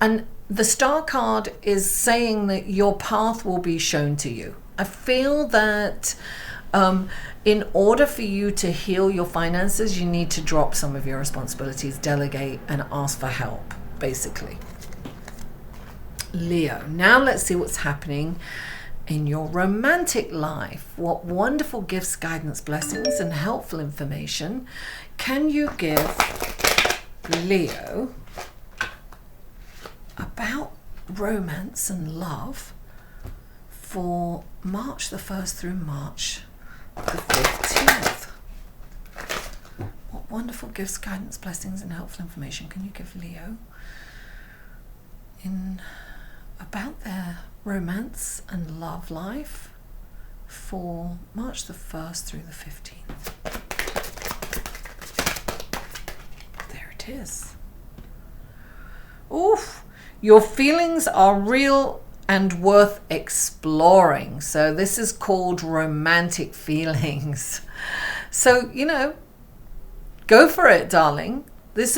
And the Star card is saying that your path will be shown to you. I feel that in order for you to heal your finances, you need to drop some of your responsibilities, delegate, and ask for help, basically. Leo, now let's see what's happening in your romantic life. What wonderful gifts, guidance, blessings, and helpful information can you give Leo about romance and love for March the 1st through March the 15th. What wonderful gifts, guidance, blessings, and helpful information can you give Leo about their romance and love life for March the 1st through the 15th? There it is. Oof. Your feelings are real and worth exploring. So this is called romantic feelings. So, go for it, darling. This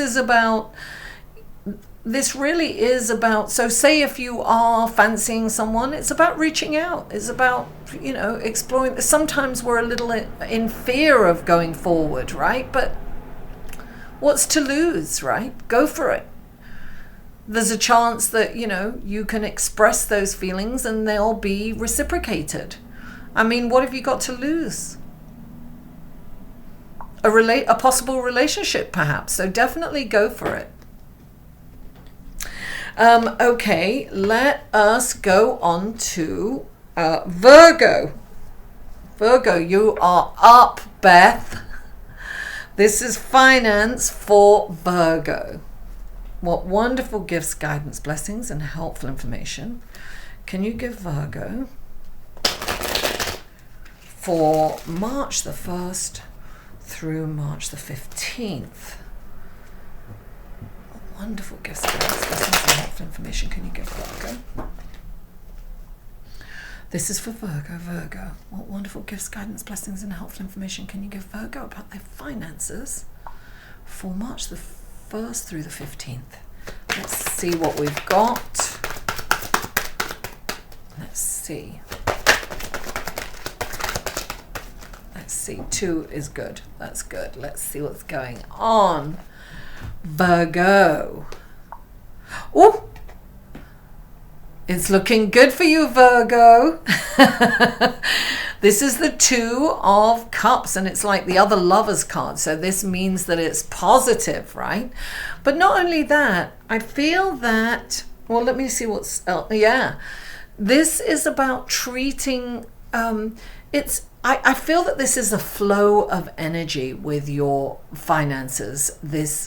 really is about, so say if you are fancying someone, it's about reaching out. It's about, exploring. Sometimes we're a little in fear of going forward, right? But what's to lose, right? Go for it. There's a chance that, you can express those feelings and they'll be reciprocated. I mean, what have you got to lose? A possible relationship, perhaps. So definitely go for it. Okay, let us go on to Virgo. Virgo, you are up, Beth. This is finance for Virgo. What wonderful gifts, guidance, blessings, and helpful information can you give Virgo for March the 1st through March the 15th? What wonderful gifts, guidance, blessings, and helpful information can you give Virgo? This is for Virgo. Virgo, what wonderful gifts, guidance, blessings, and helpful information can you give Virgo about their finances for March the 1st through the 15th? Let's see what we've got. Let's see. 2 is good. That's good. Let's see what's going on. Virgo. Oh, it's looking good for you, Virgo. This is the Two of Cups, and it's like the other Lovers card. So this means that it's positive, right? But not only that, I feel that, well, let me see what's, yeah. This is about treating, I feel that this is a flow of energy with your finances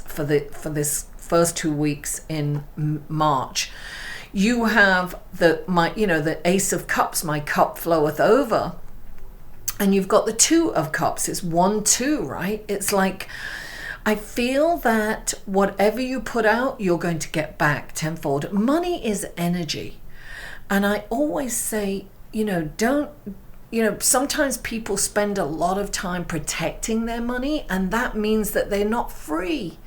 for this first 2 weeks in March. You have the Ace of Cups, my cup floweth over. And you've got the Two of Cups. It's 1, 2, right? It's like, I feel that whatever you put out, you're going to get back tenfold. Money is energy. And I always say, sometimes people spend a lot of time protecting their money, and that means that they're not free.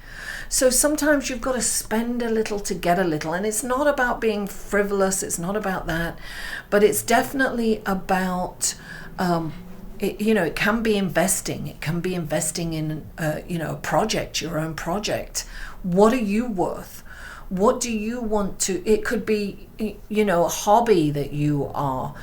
So sometimes you've got to spend a little to get a little, and it's not about being frivolous, it's not about that, but it's definitely about, it can be investing. It can be investing in, a project, your own project. What are you worth? What do you want to, it could be, a hobby that you are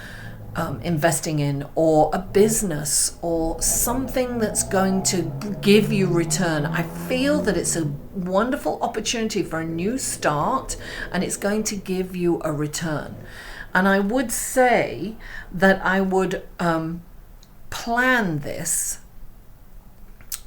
investing in, or a business, or something that's going to give you return. I feel that it's a wonderful opportunity for a new start, and it's going to give you a return. And I would say that I would plan this.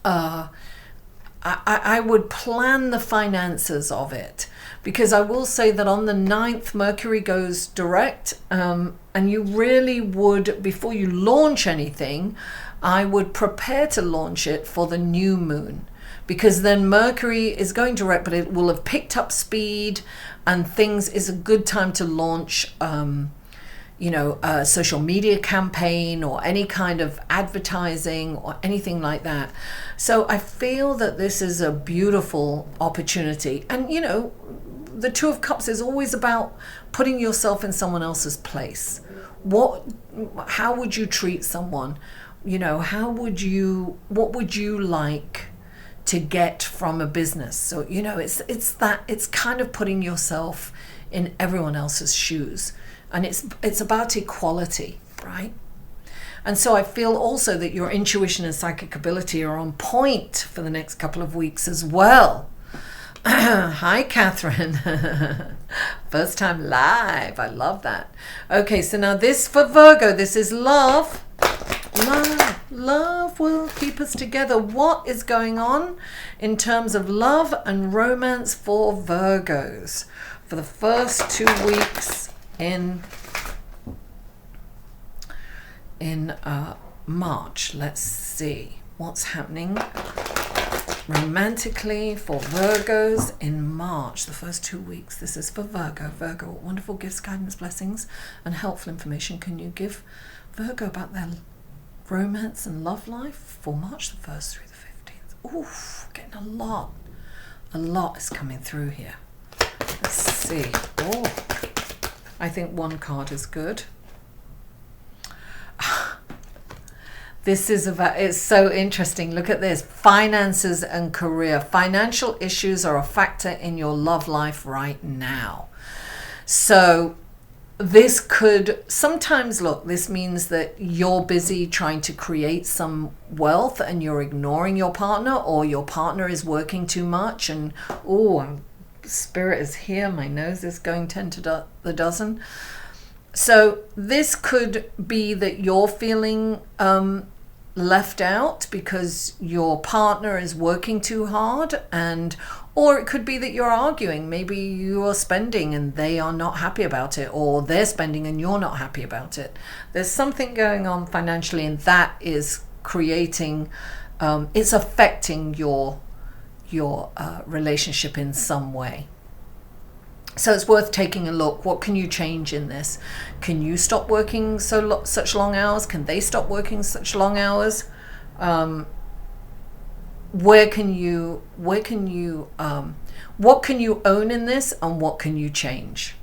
I would plan the finances of it, because I will say that on the 9th, Mercury goes direct, and you really would, before you launch anything, I would prepare to launch it for the new moon, because then Mercury is going direct, but it will have picked up speed, and things is a good time to launch a social media campaign or any kind of advertising or anything like that. So I feel that this is a beautiful opportunity. And the Two of Cups is always about putting yourself in someone else's place. How would you treat someone? What would you like to get from a business? So it's kind of putting yourself in everyone else's shoes. And it's about equality, right? And so I feel also that your intuition and psychic ability are on point for the next couple of weeks as well. Hi, Catherine. First time live. I love that. Okay, so now this for Virgo. This is love. Love will keep us together. What is going on in terms of love and romance for Virgos for the first 2 weeks in March? Let's see what's happening romantically for Virgos in March, the first 2 weeks. This is for Virgo. Virgo, what wonderful gifts, guidance, blessings, and helpful information can you give Virgo about their romance and love life for March the 1st through the 15th? Oof, getting a lot is coming through here. Let's see. Oh, I think one card is good. This is it's so interesting. Look at this. Finances and career. Financial issues are a factor in your love life right now. So this could sometimes, look, this means that you're busy trying to create some wealth and you're ignoring your partner, or your partner is working too much. And Spirit is here. My nose is going 10 to the dozen. So this could be that you're feeling left out because your partner is working too hard, or it could be that you're arguing. Maybe you are spending and they are not happy about it, or they're spending and you're not happy about it. There's something going on financially, and that is creating, it's affecting your relationship in some way. So it's worth taking a look. What can you change in this? Can you stop working such long hours? Can they stop working such long hours? What can you own in this, and what can you change?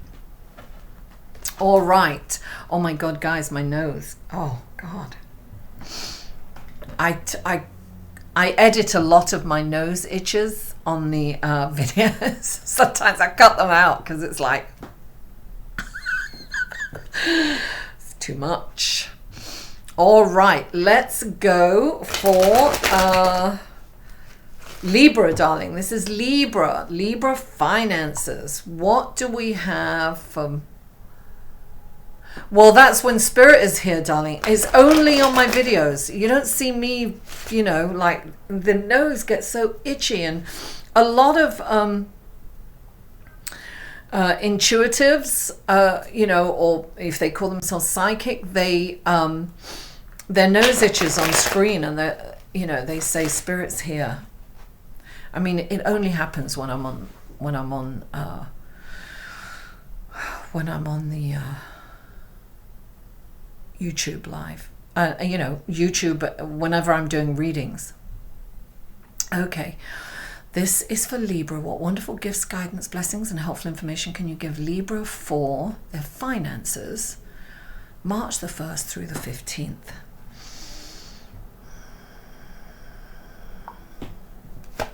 All right. Oh my God, guys, my nose. Oh God. I edit a lot of my nose itches on the videos. Sometimes I cut them out because it's like it's too much. All right, let's go for Libra, darling. This is Libra. Libra finances. What do we have from... Well, that's when Spirit is here, darling. It's only on my videos. You don't see me, you know, like the nose gets so itchy. And a lot of intuitives, you know, or if they call themselves psychic, they their nose itches on screen, and they, you know, they say Spirit's here. I mean, it only happens when I'm on the YouTube live, you know, YouTube, whenever I'm doing readings. Okay, this is for Libra. What wonderful gifts, guidance, blessings, and helpful information can you give Libra for their finances, March the 1st through the 15th?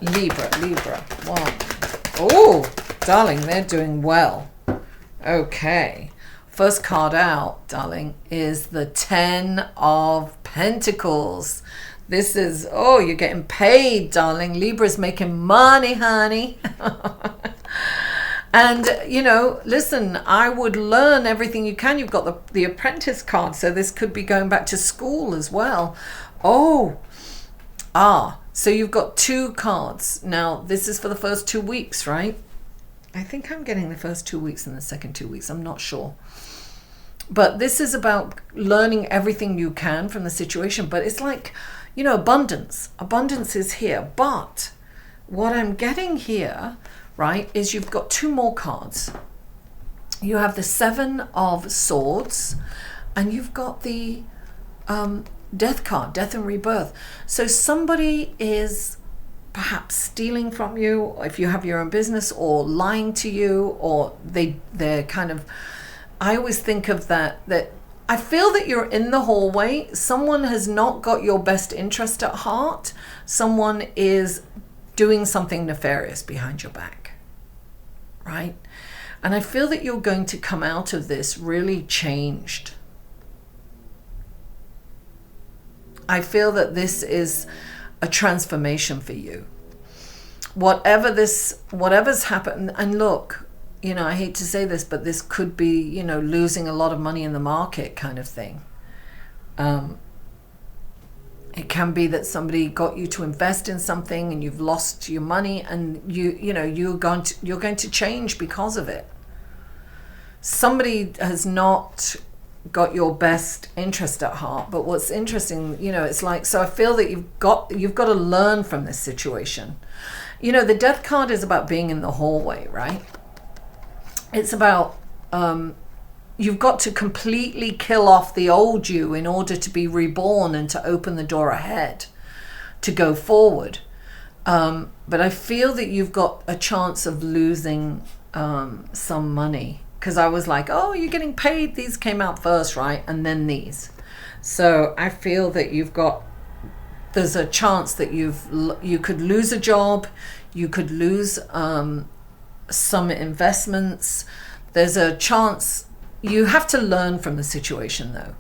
Libra. Wow. Oh, darling, they're doing well. Okay. First card out, darling, is the 10 of Pentacles. This is, oh, you're getting paid, darling. Libra's making money, honey. And, you know, listen, I would learn everything you can. You've got the apprentice card, so this could be going back to school as well. Oh, so you've got 2 cards. Now, this is for the first 2 weeks, right? I think I'm getting the first 2 weeks and the second 2 weeks. I'm not sure. But this is about learning everything you can from the situation. But it's like, you know, abundance. Abundance is here. But what I'm getting here, right, is you've got 2 more cards. You have the 7 of Swords, and you've got the Death card, Death and Rebirth. So somebody is perhaps stealing from you, if you have your own business, or lying to you, or they're kind of... I always think of that I feel that you're in the hallway. Someone has not got your best interest at heart. Someone is doing something nefarious behind your back, right? And I feel that you're going to come out of this really changed. I feel that this is a transformation for you. Whatever's happened, and look, you know, I hate to say this, but this could be, you know, losing a lot of money in the market kind of thing. It can be that somebody got you to invest in something and you've lost your money, and you're going to change because of it. Somebody has not got your best interest at heart. But what's interesting, you know, it's like, so I feel that you've got to learn from this situation. You know, the Death card is about being in the hallway, right? It's about you've got to completely kill off the old you in order to be reborn and to open the door ahead, to go forward. But I feel that you've got a chance of losing some money. Because I was like, oh, you're getting paid. These came out first, right? And then these. So I feel that there's a chance that you could lose a job. You could lose some investments. There's a chance. You have to learn from the situation, though.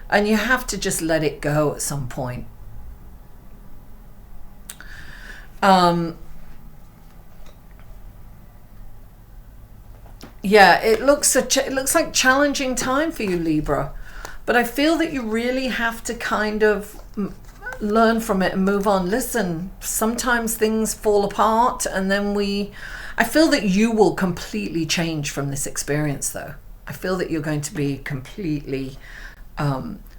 And you have to just let it go at some point. Yeah, it looks like challenging time for you, Libra. But I feel that you really have to kind of learn from it and move on. Listen, sometimes things fall apart, and then I feel that you will completely change from this experience, though. I feel that you're going to be completely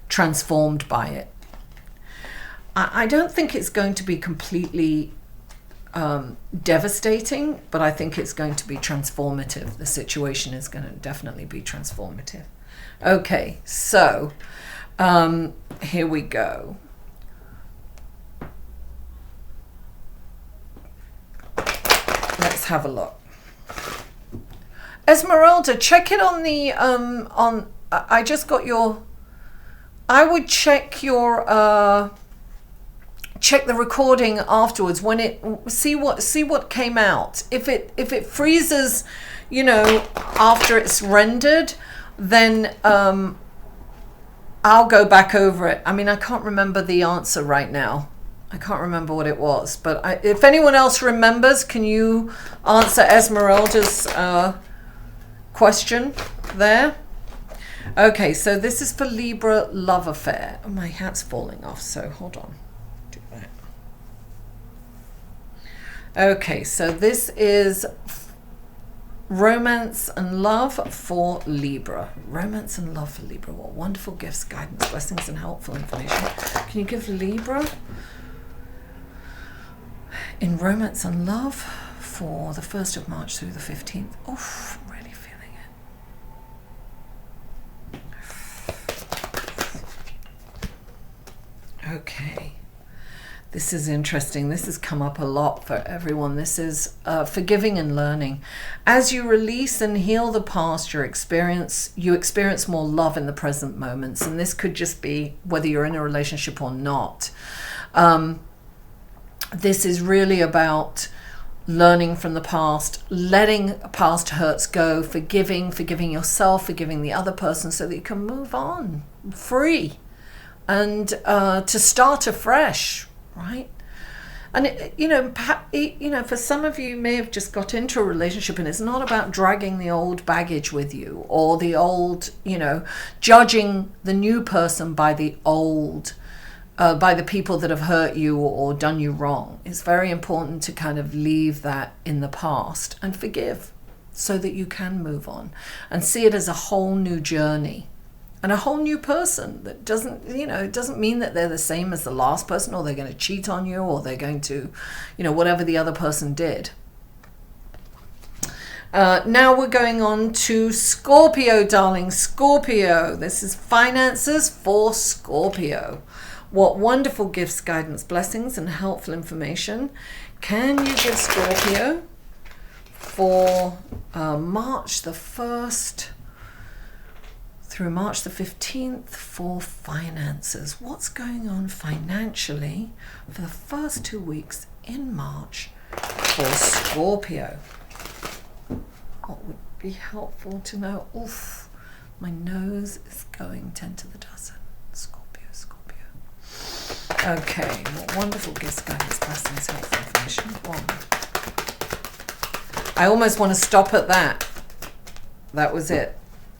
transformed by it. I don't think it's going to be completely devastating, but I think it's going to be transformative. The situation is going to definitely be transformative. Okay, so here we go. Let's have a look. Esmeralda, check it on the I just got your... I would check your check the recording afterwards when it see what came out. If it freezes, you know, after it's rendered, then I'll go back over it. I mean, I can't remember the answer right now. I can't remember what it was, but if anyone else remembers, can you answer Esmeralda's question there? Okay, so this is for Libra love affair. Oh, my hat's falling off, so hold on. Do that. Okay, so this is romance and love for Libra. Romance and love for Libra. What wonderful gifts, guidance, blessings, and helpful information can you give Libra in romance and love for the 1st of March through the 15th? Oh, I'm really feeling it. Okay. This is interesting. This has come up a lot for everyone. This is forgiving and learning. As you release and heal the past, you experience more love in the present moments. And this could just be whether you're in a relationship or not. This is really about learning from the past, letting past hurts go, forgiving yourself, forgiving the other person so that you can move on free and to start afresh. Right? And for some of you may have just got into a relationship and it's not about dragging the old baggage with you or the old, judging the new person by the old, by the people that have hurt you or done you wrong. It's very important to kind of leave that in the past and forgive so that you can move on and see it as a whole new journey. And a whole new person that doesn't, it doesn't mean that they're the same as the last person or they're going to cheat on you or they're going to, whatever the other person did. Now we're going on to Scorpio, darling. Scorpio. This is finances for Scorpio. What wonderful gifts, guidance, blessings, and helpful information can you give Scorpio for March the 1st through March the 15th for finances? What's going on financially for the first 2 weeks in March for Scorpio? What would be helpful to know? Oof, my nose is going 10 to the dozen. Scorpio. Okay, what wonderful gifts, guidance, blessings, helpful information. I almost want to stop at that. That was it.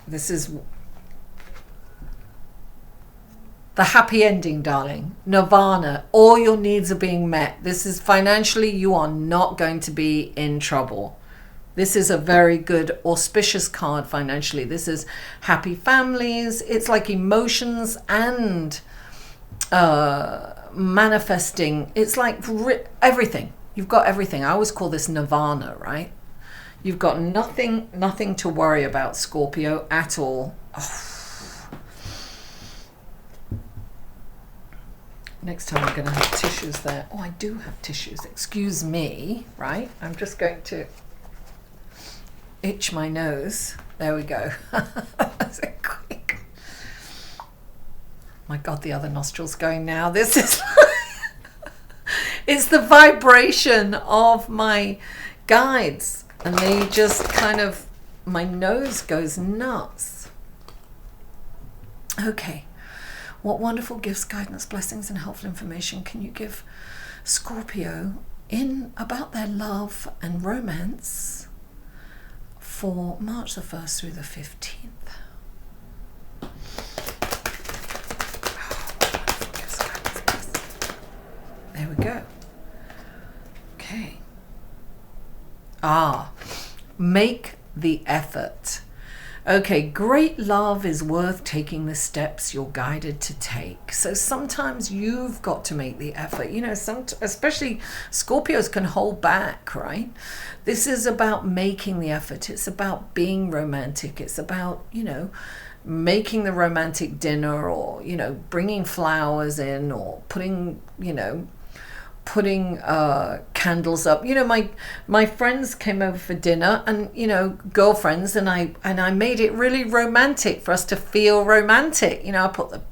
This is the happy ending, darling. Nirvana. All your needs are being met. This is financially, you are not going to be in trouble. This is a very good auspicious card financially. This is happy families. It's like emotions and manifesting. It's like everything. You've got everything. I always call this nirvana, right? You've got nothing to worry about, Scorpio, at all. Oh. Next time I'm going to have tissues there. Oh, I do have tissues. Excuse me, right? I'm just going to itch my nose. There we go. That's it, quick. My God, the other nostril's going now. This is... it's the vibration of my guides. And they just kind of... my nose goes nuts. Okay. What wonderful gifts, guidance, blessings, and helpful information can you give Scorpio in about their love and romance for March the 1st through the 15th? There we go. Okay. Make the effort. Okay, great love is worth taking the steps you're guided to take. So sometimes you've got to make the effort. Especially Scorpios can hold back, right? This is about making the effort. It's about being romantic. It's about, making the romantic dinner or, bringing flowers in or putting candles up. My friends came over for dinner and girlfriends, and I made it really romantic for us to feel romantic. I put the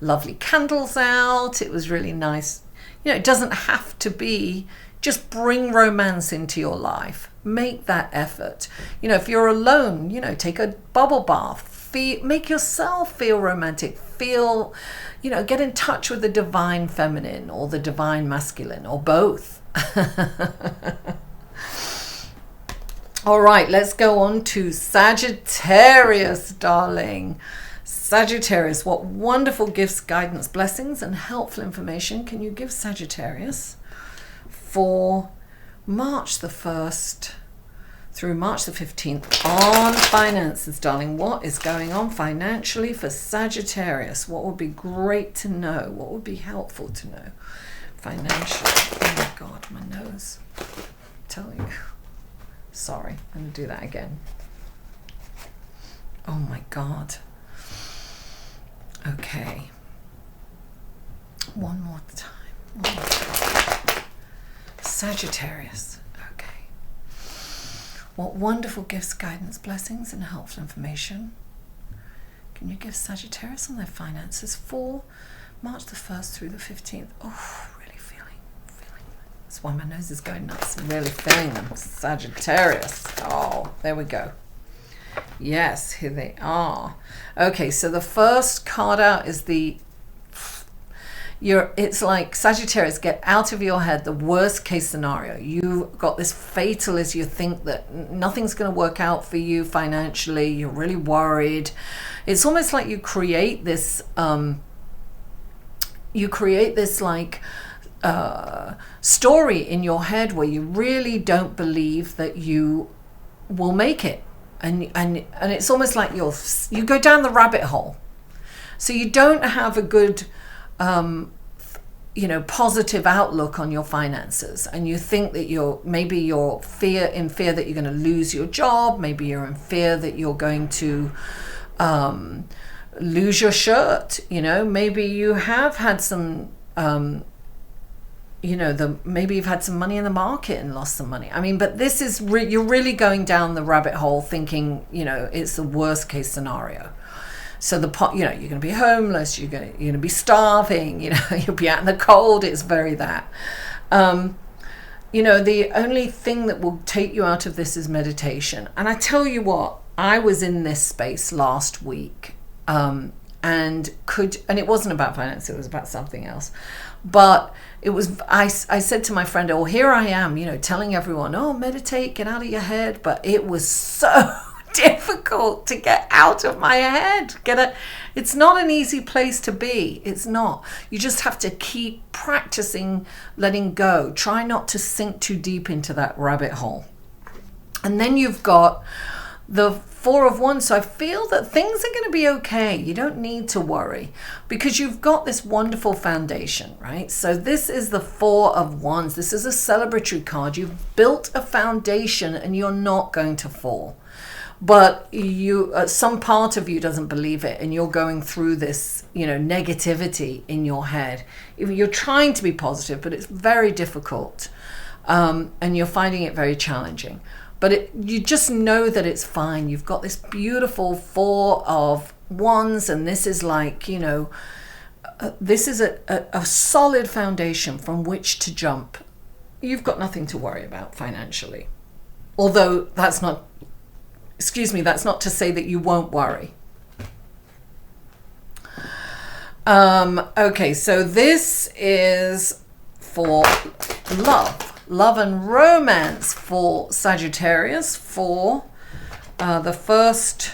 lovely candles out. It was really nice. It doesn't have to be, just bring romance into your life. Make that effort. If you're alone, take a bubble bath. make yourself feel romantic, feel, get in touch with the divine feminine or the divine masculine or both. All right, let's go on to Sagittarius, darling. Sagittarius, what wonderful gifts, guidance, blessings, and helpful information can you give Sagittarius for March the 1st through March the 15th on finances, darling? What is going on financially for Sagittarius? What would be great to know? What would be helpful to know financially? Oh my God, my nose. I'm telling you. Sorry, I'm going to do that again. Oh my God. Okay. One more time. Sagittarius. Okay. What wonderful gifts, guidance, blessings, and helpful information can you give Sagittarius on their finances for March the 1st through the 15th? Oh, really feeling. That's why my nose is going nuts. I'm really feeling them. Sagittarius. Oh, there we go. Yes, here they are. Okay, so the first card out is it's like Sagittarius, get out of your head the worst case scenario. You've got this fatalist, you think that nothing's going to work out for you financially, you're really worried. It's almost like you create this like story in your head where you really don't believe that you will make it. And it's almost like you go down the rabbit hole. So you don't have a good, positive outlook on your finances. And you think that you're in fear that you're going to lose your job. Maybe you're in fear that you're going to lose your shirt. Maybe you have had some, maybe you've had some money in the market and lost some money. I mean, but this is you're really going down the rabbit hole thinking, it's the worst case scenario. So you're going to be homeless, you're going to be starving, you'll be out in the cold. It's very that. The only thing that will take you out of this is meditation. And I tell you what, I was in this space last week, and it wasn't about finance, it was about something else. But it was, I said to my friend, oh, here I am, telling everyone, oh, meditate, get out of your head. But it was so difficult to get out of my head. It's not an easy place to be. It's not. You just have to keep practicing letting go. Try not to sink too deep into that rabbit hole. And then you've got the Four of Wands. So I feel that things are going to be okay. You don't need to worry because you've got this wonderful foundation, right? So this is the Four of Wands. This is a celebratory card. You've built a foundation and you're not going to fall. But some part of you doesn't believe it, and you're going through this, negativity in your head. You're trying to be positive, but it's very difficult, and you're finding it very challenging. But you just know that it's fine. You've got this beautiful Four of Wands, and this is like, this is a solid foundation from which to jump. You've got nothing to worry about financially. Although that's not to say that you won't worry. Okay, so this is for love and romance for Sagittarius for the first,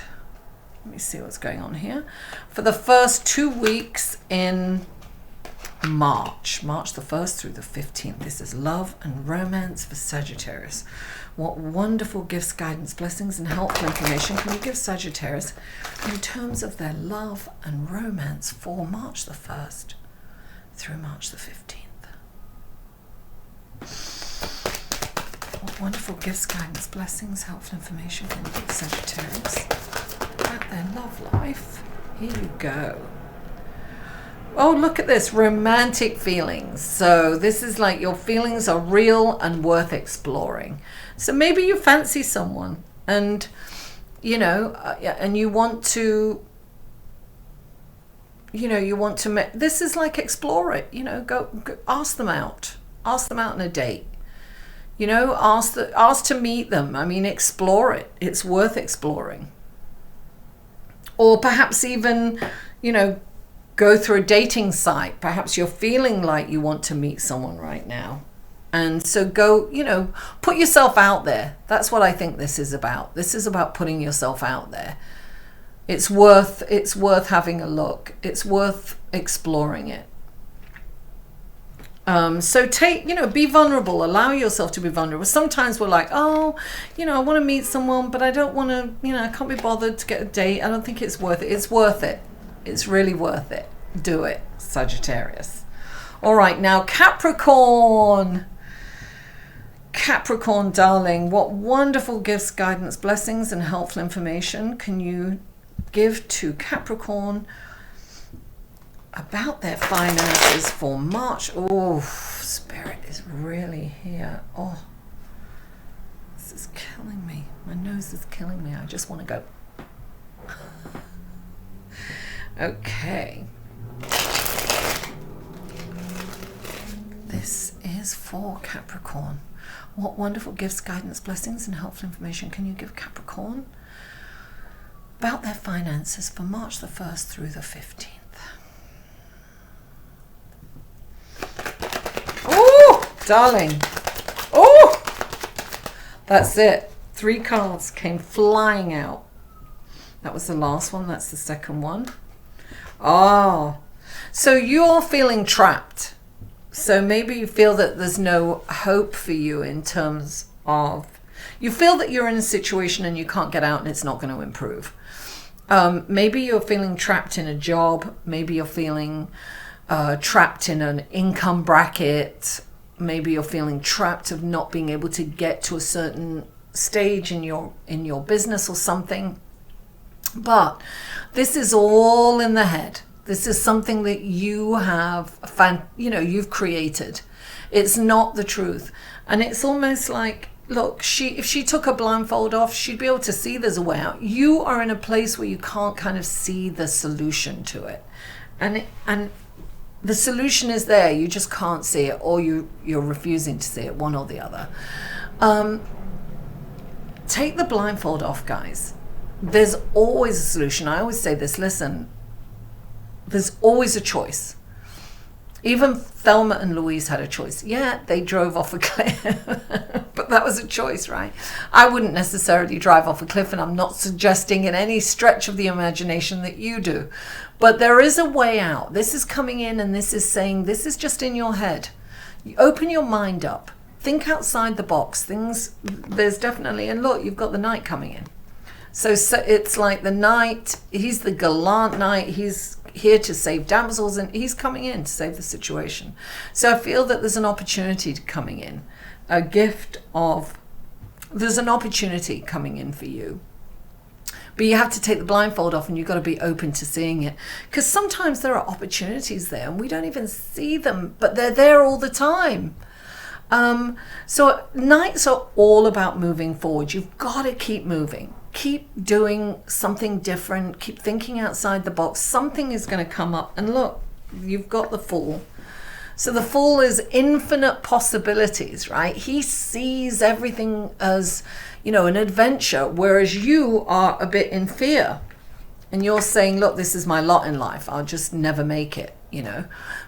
let me see what's going on here, for the first 2 weeks in March the 1st through the 15th. This is love and romance for Sagittarius. What wonderful gifts, guidance, blessings, and helpful information can you give Sagittarius in terms of their love and romance for March the 1st through March the 15th? What wonderful gifts, guidance, blessings, helpful information can you give Sagittarius about their love life? Here you go. Oh, look at this, romantic feelings. So this is like your feelings are real and worth exploring. So maybe you fancy someone and, and you want to, this is like explore it, go ask them out on a date, ask to meet them. I mean, explore it. It's worth exploring. Or perhaps even, you know, go through a dating site. Perhaps you're feeling like you want to meet someone right now. And so go, you know, put yourself out there. That's what I think this is about. This is about putting yourself out there. It's worth having a look. It's worth exploring it. So take, you know, be vulnerable. Allow yourself to be vulnerable. Sometimes we're like, oh, you know, I want to meet someone, but I don't want to, you know, I can't be bothered to get a date. I don't think it's worth it. It's worth it. It's really worth it. Do it, Sagittarius. All right, now Capricorn. Capricorn, darling, what wonderful gifts, guidance, blessings, and helpful information can you give to Capricorn about their finances for March? Oh, Spirit is really here. Oh, this is killing me. My nose is killing me. I just want to go. Okay. This is for Capricorn. What wonderful gifts, guidance, blessings, and helpful information can you give Capricorn about their finances for March the 1st through the 15th? Oh, darling. Oh, that's it. 3 cards came flying out. That was the last one. That's the second one. Oh, so you're feeling trapped. So maybe you feel that there's no hope for you in terms of, you feel that you're in a situation and you can't get out and it's not going to improve. Maybe you're feeling trapped in a job. Maybe you're feeling trapped in an income bracket. Maybe you're feeling trapped of not being able to get to a certain stage in your business or something. But this is all in the head. This is something that you have, you've created. It's not the truth. And it's almost like, look, if she took a blindfold off, she'd be able to see there's a way out. You are in a place where you can't kind of see the solution to it. And the solution is there. You just can't see it, or you're refusing to see it, one or the other. Take the blindfold off, guys. There's always a solution. I always say this, listen, there's always a choice. Even Thelma and Louise had a choice. Yeah, they drove off a cliff, but that was a choice, right? I wouldn't necessarily drive off a cliff, and I'm not suggesting in any stretch of the imagination that you do. But there is a way out. This is coming in, and this is saying, this is just in your head. You open your mind up. Think outside the box. There's definitely, and look, you've got the knight coming in. So it's like the knight, he's the gallant knight, he's here to save damsels, and he's coming in to save the situation. So I feel that there's an opportunity coming in, there's an opportunity coming in for you. But you have to take the blindfold off, and you've got to be open to seeing it. Because sometimes there are opportunities there, and we don't even see them, but they're there all the time. So nights are all about moving forward. You've got to keep moving. Keep doing something different. Keep thinking outside the box. Something is going to come up. And look, you've got the Fool. So the Fool is infinite possibilities, right? He sees everything as, an adventure, whereas you are a bit in fear. And you're saying, look, this is my lot in life. I'll just never make it,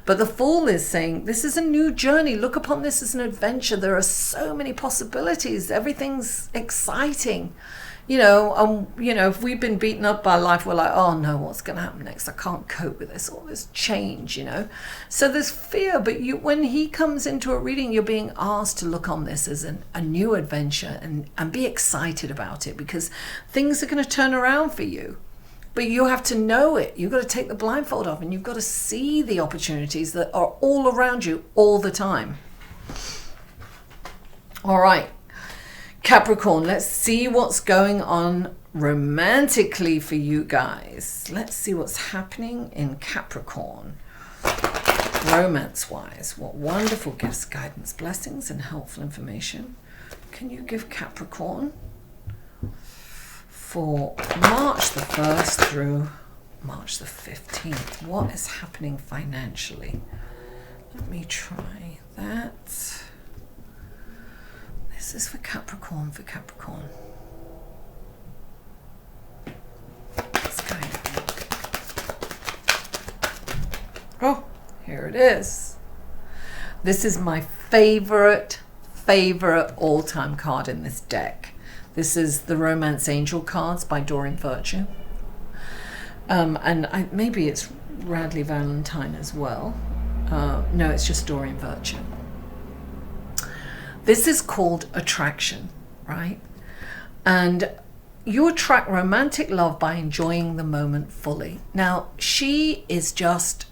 But the Fool is saying, this is a new journey. Look upon this as an adventure. There are so many possibilities. Everything's exciting. If we've been beaten up by life, we're like, oh no, what's going to happen next? I can't cope with this, all this change, So there's fear, but when he comes into a reading, you're being asked to look on this as a new adventure and be excited about it, because things are going to turn around for you. But you have to know it. You've got to take the blindfold off, and you've got to see the opportunities that are all around you all the time. All right. Capricorn, let's see what's going on romantically for you guys. Let's see what's happening in Capricorn. Romance-wise, what wonderful gifts, guidance, blessings, and helpful information can you give Capricorn for March the 1st through March the 15th? What is happening financially? Let me try that. This is for Capricorn, Let's go. Here it is. This is my favorite all-time card in this deck. This is the Romance Angel cards by Doreen Virtue. And maybe it's Radley Valentine as well. No, it's just Doreen Virtue. This is called attraction, right? And you attract romantic love by enjoying the moment fully. Now, she's just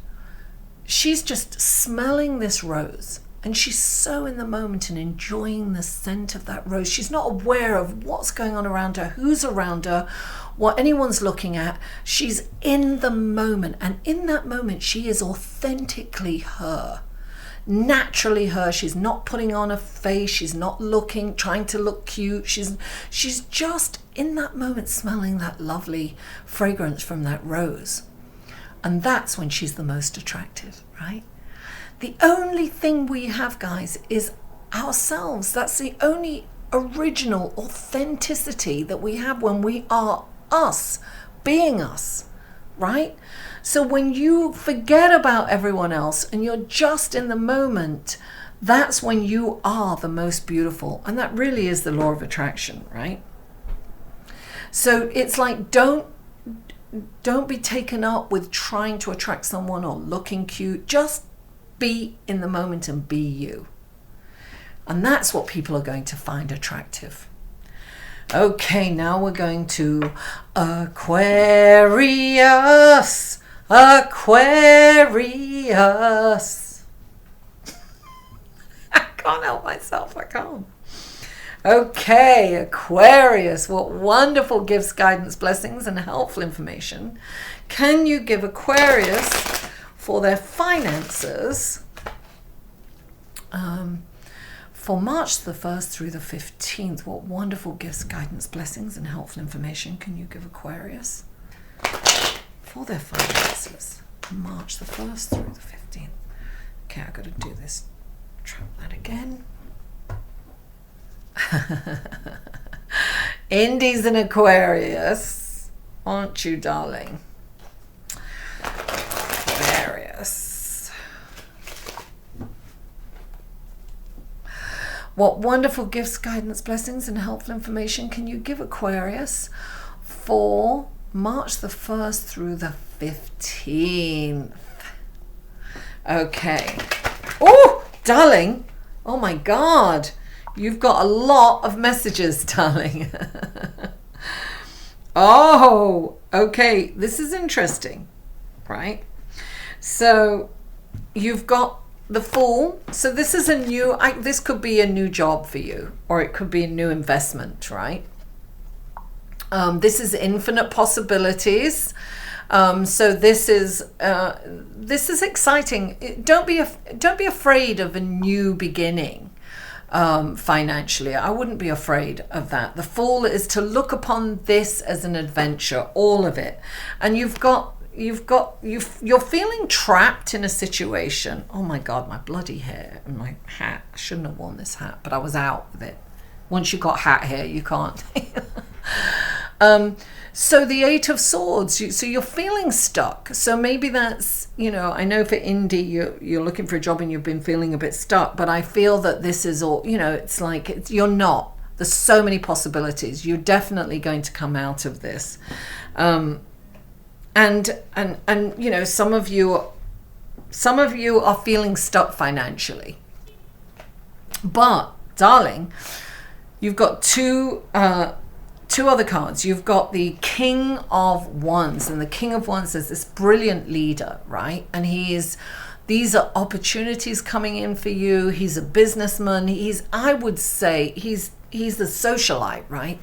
smelling this rose, and she's so in the moment and enjoying the scent of that rose. She's not aware of what's going on around her, who's around her, what anyone's looking at. She's in the moment, and in that moment she is authentically her, naturally her. She's not putting on a face, she's not trying to look cute. She's just in that moment smelling that lovely fragrance from that rose. And that's when she's the most attractive, right? The only thing we have, guys, is ourselves. That's the only original authenticity that we have when we are us, being us, right? So when you forget about everyone else and you're just in the moment, that's when you are the most beautiful. And that really is the law of attraction, right? So it's like, don't be taken up with trying to attract someone or looking cute. Just be in the moment and be you. And that's what people are going to find attractive. Okay, now we're going to Aquarius. Aquarius. I can't help myself, I can't. Okay, Aquarius, what wonderful gifts, guidance, blessings, and helpful information can you give Aquarius for their finances for March the 1st through the 15th? What wonderful gifts, guidance, blessings, and helpful information can you give Aquarius for their finances March the 1st through the 15th? Okay, I've got to do this. Trap that again. Indies and Aquarius, aren't you, darling? Aquarius. What wonderful gifts, guidance, blessings, and helpful information can you give Aquarius for March the 1st through the 15th? Okay. Oh, darling. Oh my God. You've got a lot of messages, darling. Oh, okay. This is interesting, right? So you've got the Fool. So this is this could be a new job for you, or it could be a new investment, right? This is infinite possibilities. So this is exciting. Don't be afraid of a new beginning. Financially, I wouldn't be afraid of that. The Fool is to look upon this as an adventure, all of it. And you're feeling trapped in a situation. Oh my God, my bloody hair and my hat. I shouldn't have worn this hat, but I was out with it. Once you got hat hair, you can't. So the Eight of Swords, so you're feeling stuck. So maybe that's, I know for indie, you're looking for a job and you've been feeling a bit stuck, but I feel that this is all, it's like, you're not. There's so many possibilities. You're definitely going to come out of this. And some of you are feeling stuck financially. But, darling, you've got two other cards. You've got the King of Wands, and the King of Wands is this brilliant leader, right? And these are opportunities coming in for you. He's a businessman. I would say he's the socialite, right?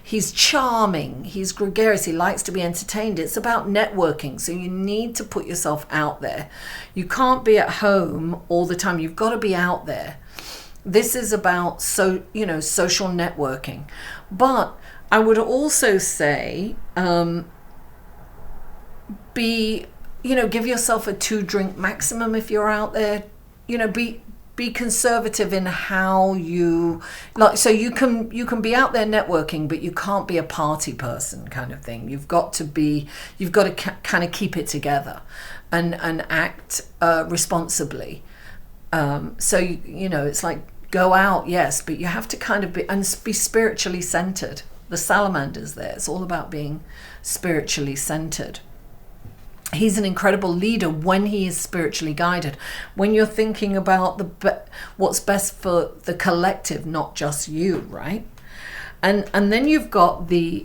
He's charming. He's gregarious. He likes to be entertained. It's about networking. So you need to put yourself out there. You can't be at home all the time. You've got to be out there. This is about social networking. But I would also say, give yourself a 2-drink maximum if you're out there. Be be conservative in how you like. So you can be out there networking, but you can't be a party person kind of thing. You've got to kind of keep it together and act responsibly. So you know, it's like, go out, yes, but you have to kind of be spiritually centered. The salamander's there. It's all about being spiritually centered. He's an incredible leader when he is spiritually guided. When you're thinking about what's best for the collective, not just you, right? And then you've got the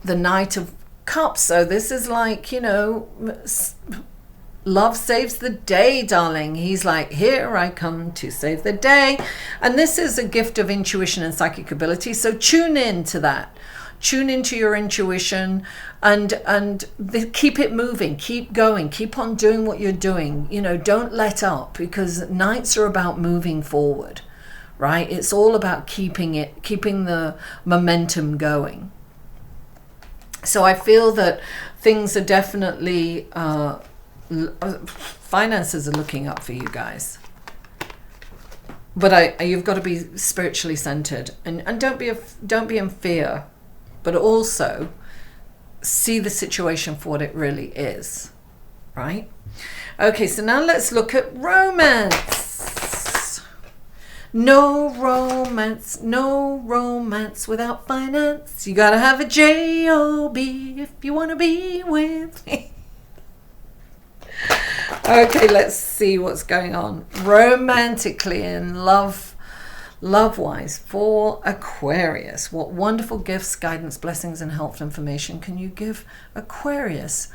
Knight of Cups. So this is like, you know, love saves the day, darling. He's like, here I come to save the day. And this is a gift of intuition and psychic ability. So tune in to that. Tune into your intuition and keep it moving, keep going, keep on doing what you're doing. You know, don't let up, because nights are about moving forward, right? It's all about keeping the momentum going. So I feel that things are definitely, finances are looking up for you guys. But you've got to be spiritually centered, and don't be in fear, but also see the situation for what it really is, right? Okay, so now let's look at romance. No romance without finance. You gotta have a J-O-B if you want to be with me. Okay, let's see what's going on romantically and love-wise for Aquarius. What wonderful gifts, guidance, blessings, and helpful information can you give Aquarius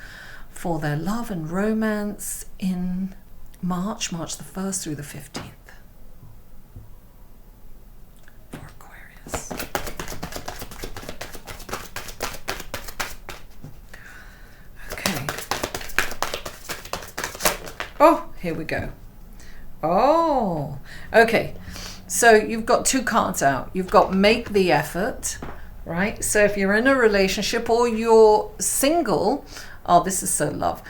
for their love and romance in March the 1st through the 15th? For Aquarius. Okay. Oh, here we go. Oh, okay. So you've got two cards out. You've got make the effort, right? So if you're in a relationship or you're single, oh, this is so love.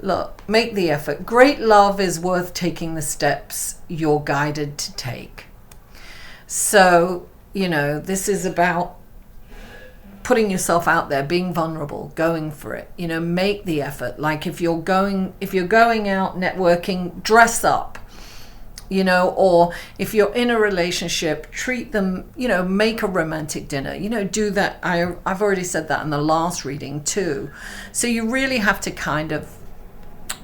Look, make the effort. Great love is worth taking the steps you're guided to take. So, you know, this is about putting yourself out there, being vulnerable, going for it. You know, make the effort. Like if you're going out networking, dress up. You know, or if you're in a relationship, treat them, you know, make a romantic dinner, you know, do that. I've already said that in the last reading too. So you really have to kind of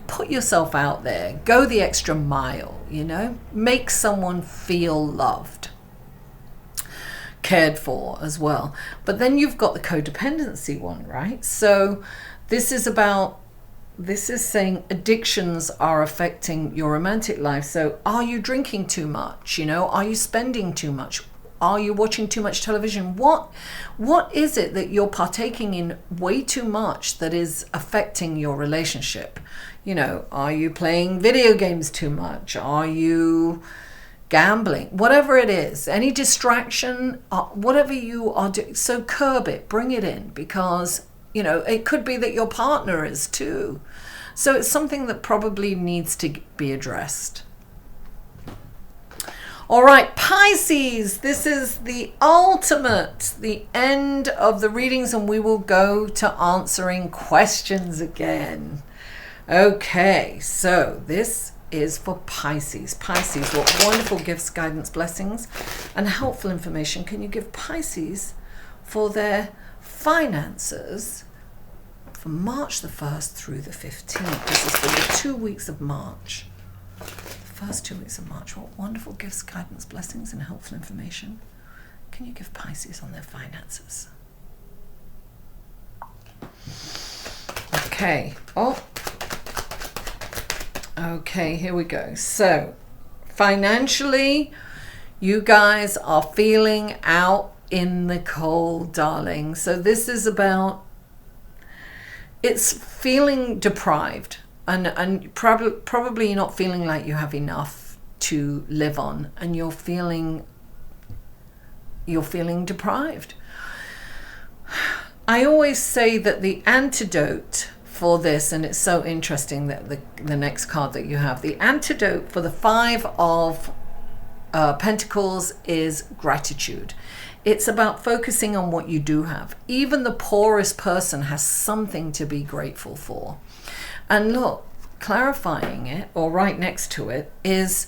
put yourself out there, go the extra mile, you know, make someone feel loved, cared for as well. But then you've got the codependency one, right? So this is saying addictions are affecting your romantic life. So are you drinking too much? You know, are you spending too much? Are you watching too much television? What is it that you're partaking in way too much that is affecting your relationship? You know, are you playing video games too much? Are you gambling? Whatever it is, any distraction, whatever you are doing. So curb it, bring it in, because you know, it could be that your partner is too. So it's something that probably needs to be addressed. All right, Pisces, this is the ultimate, the end of the readings, and we will go to answering questions again. Okay, so this is for Pisces. Pisces, what wonderful gifts, guidance, blessings, and helpful information can you give Pisces for their finances from March the 1st through the 15th. This is for the 2 weeks of March. The first 2 weeks of March. What wonderful gifts, guidance, blessings, and helpful information can you give Pisces on their finances? Okay. Oh. Okay, here we go. So, financially, you guys are feeling out in the cold, darling. So this is about, it's feeling deprived, and probably you're not feeling like you have enough to live on, and you're feeling deprived. I always say that the antidote for this, and it's so interesting that the next card that you have, the antidote for the 5 of Pentacles is gratitude. It's about focusing on what you do have. Even the poorest person has something to be grateful for. And look, clarifying it, or right next to it, is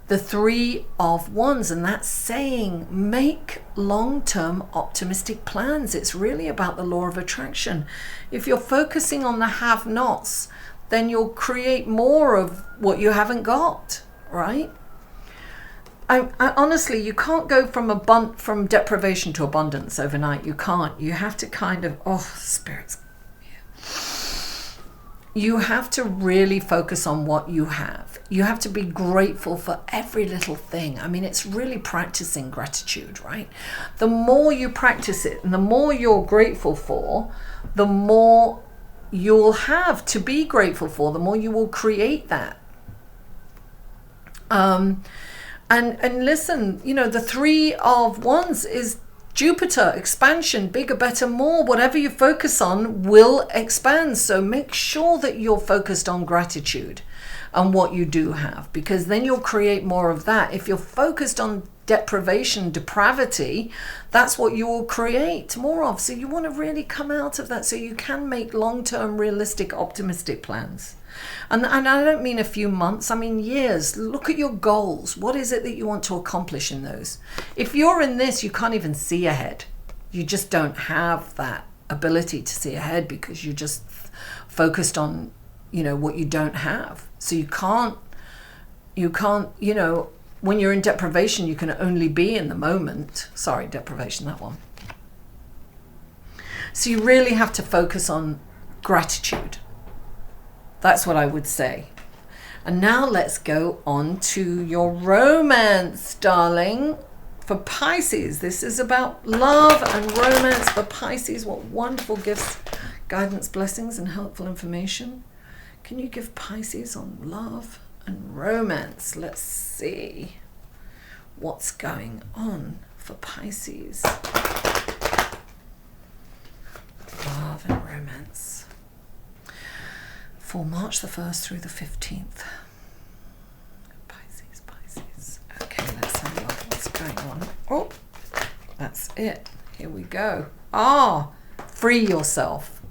the Three of Wands, and that's saying make long-term optimistic plans. It's really about the law of attraction. If you're focusing on the have-nots, then you'll create more of what you haven't got, right? I honestly, you can't go from deprivation to abundance overnight. You can't. You have to kind of, spirits. You have to really focus on what you have. You have to be grateful for every little thing. I mean, it's really practicing gratitude, right? The more you practice it and the more you're grateful for, the more you'll have to be grateful for, the more you will create that. And listen, you know, the Three of Wands is Jupiter, expansion, bigger, better, more. Whatever you focus on will expand. So make sure that you're focused on gratitude and what you do have, because then you'll create more of that. If you're focused on deprivation, depravity, that's what you will create more of. So you want to really come out of that so you can make long-term, realistic, optimistic plans. And I don't mean a few months, I mean years. Look at your goals. What is it that you want to accomplish in those? If you're in this, you can't even see ahead. You just don't have that ability to see ahead because you're just focused on, you know, what you don't have. So you can't, you know, when you're in deprivation, you can only be in the moment. Sorry, deprivation, that one. So you really have to focus on gratitude. That's what I would say. And now let's go on to your romance, darling. For Pisces, this is about love and romance for Pisces. What wonderful gifts, guidance, blessings, and helpful information can you give Pisces on love and romance? Let's see what's going on for Pisces. Love and romance. For March the 1st through the 15th. Pisces. Okay, let's have a look what's going on. Oh, that's it. Here we go. Free yourself.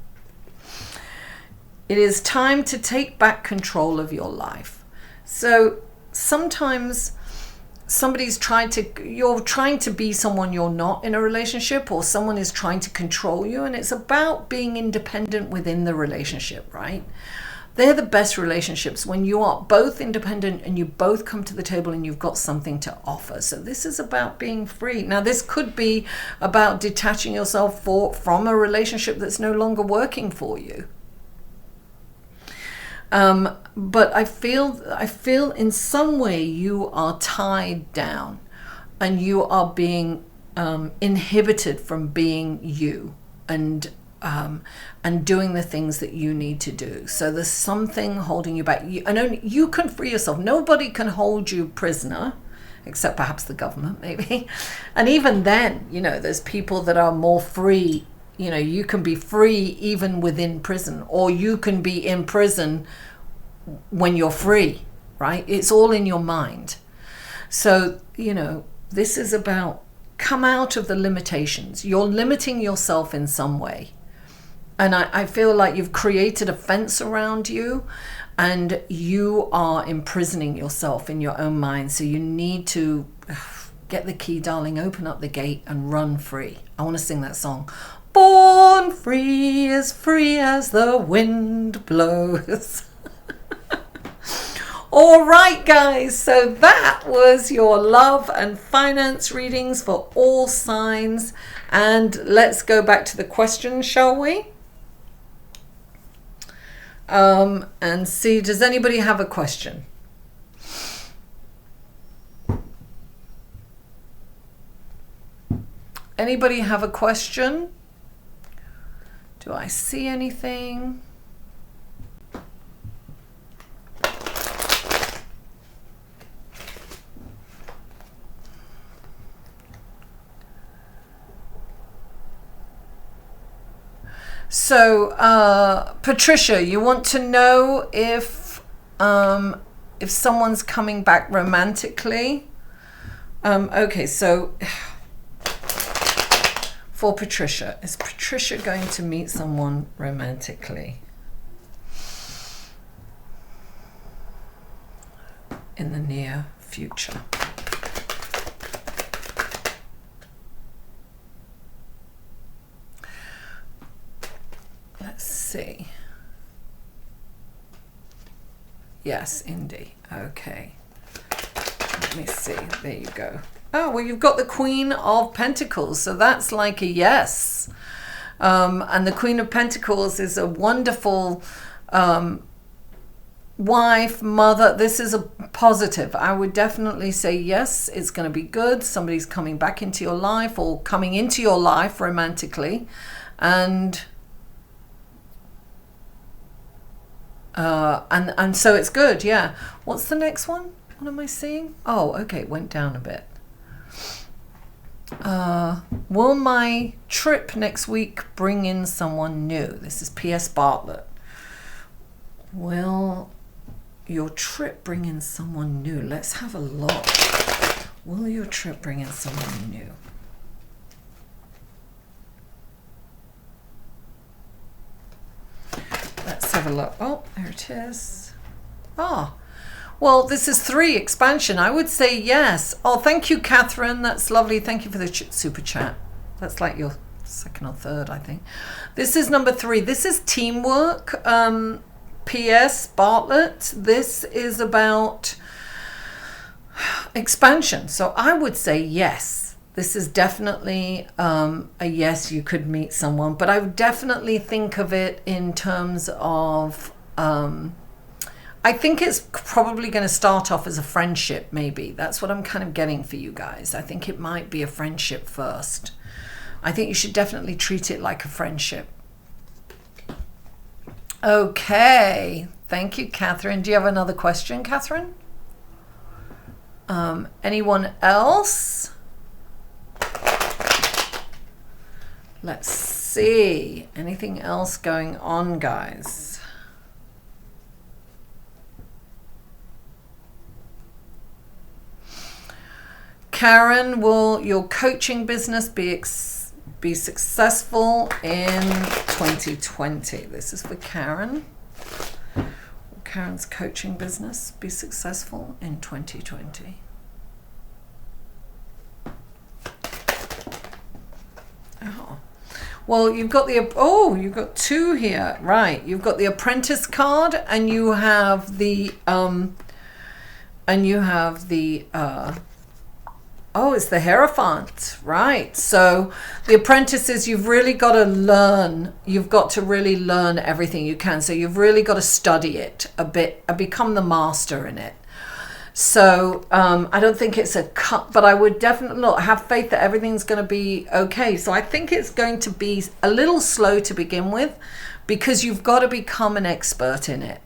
It is time to take back control of your life. So sometimes you're trying to be someone you're not in a relationship, or someone is trying to control you, and it's about being independent within the relationship, right? They're the best relationships when you are both independent and you both come to the table and you've got something to offer. So this is about being free. Now, this could be about detaching yourself from a relationship that's no longer working for you. But I feel in some way you are tied down and you are being inhibited from being you and doing the things that you need to do. So there's something holding you back. And only you can free yourself. Nobody can hold you prisoner, except perhaps the government, maybe. And even then, you know, there's people that are more free. You know, you can be free even within prison, or you can be in prison when you're free, right? It's all in your mind. So, you know, this is about come out of the limitations. You're limiting yourself in some way. And I feel like you've created a fence around you and you are imprisoning yourself in your own mind. So you need to get the key, darling, open up the gate and run free. I want to sing that song. Born free as the wind blows. All right, guys, so that was your love and finance readings for all signs. And let's go back to the questions, shall we? And see, does anybody have a question? Anybody have a question? Do I see anything? So, Patricia, you want to know if someone's coming back romantically Okay, so for Patricia, is Patricia going to meet someone romantically in the near future? Let's see. Yes, Indy. Okay. Let me see. There you go. Oh, well, you've got the Queen of Pentacles, so that's like a yes. And the Queen of Pentacles is a wonderful wife, mother. This is a positive. I would definitely say yes, it's going to be good. Somebody's coming back into your life or coming into your life romantically. And so it's good, yeah. What's the next one? What am I seeing? Oh, okay, it went down a bit. Will my trip next week bring in someone new? This is P.S. Bartlett. Will your trip bring in someone new? Let's have a look. Will your trip bring in someone new? Let's have a look. Oh, there it is. Oh, well, this is 3, expansion. I would say yes. Oh, thank you, Catherine. That's lovely. Thank you for the super chat. That's like your second or third, I think. This is number 3. This is teamwork. P.S. Bartlett. This is about expansion. So I would say yes. This is definitely a yes, you could meet someone. But I would definitely think of it in terms of... I think it's probably going to start off as a friendship, maybe. That's what I'm kind of getting for you guys. I think it might be a friendship first. I think you should definitely treat it like a friendship. Okay. Thank you, Catherine. Do you have another question, Catherine? Anyone else? Let's see. Anything else going on, guys? Karen, will your coaching business be successful in 2020? This is for Karen. Will Karen's coaching business be successful in 2020? Oh, well, you've got you've got 2 here, right? You've got the Apprentice card, and you have the oh, it's the Hierophant, right? So the apprentices, you've really got to learn. You've got to really learn everything you can. So you've really got to study it a bit, become the master in it. So I don't think it's a cut, but I would definitely have faith that everything's going to be okay. So I think it's going to be a little slow to begin with, because you've got to become an expert in it.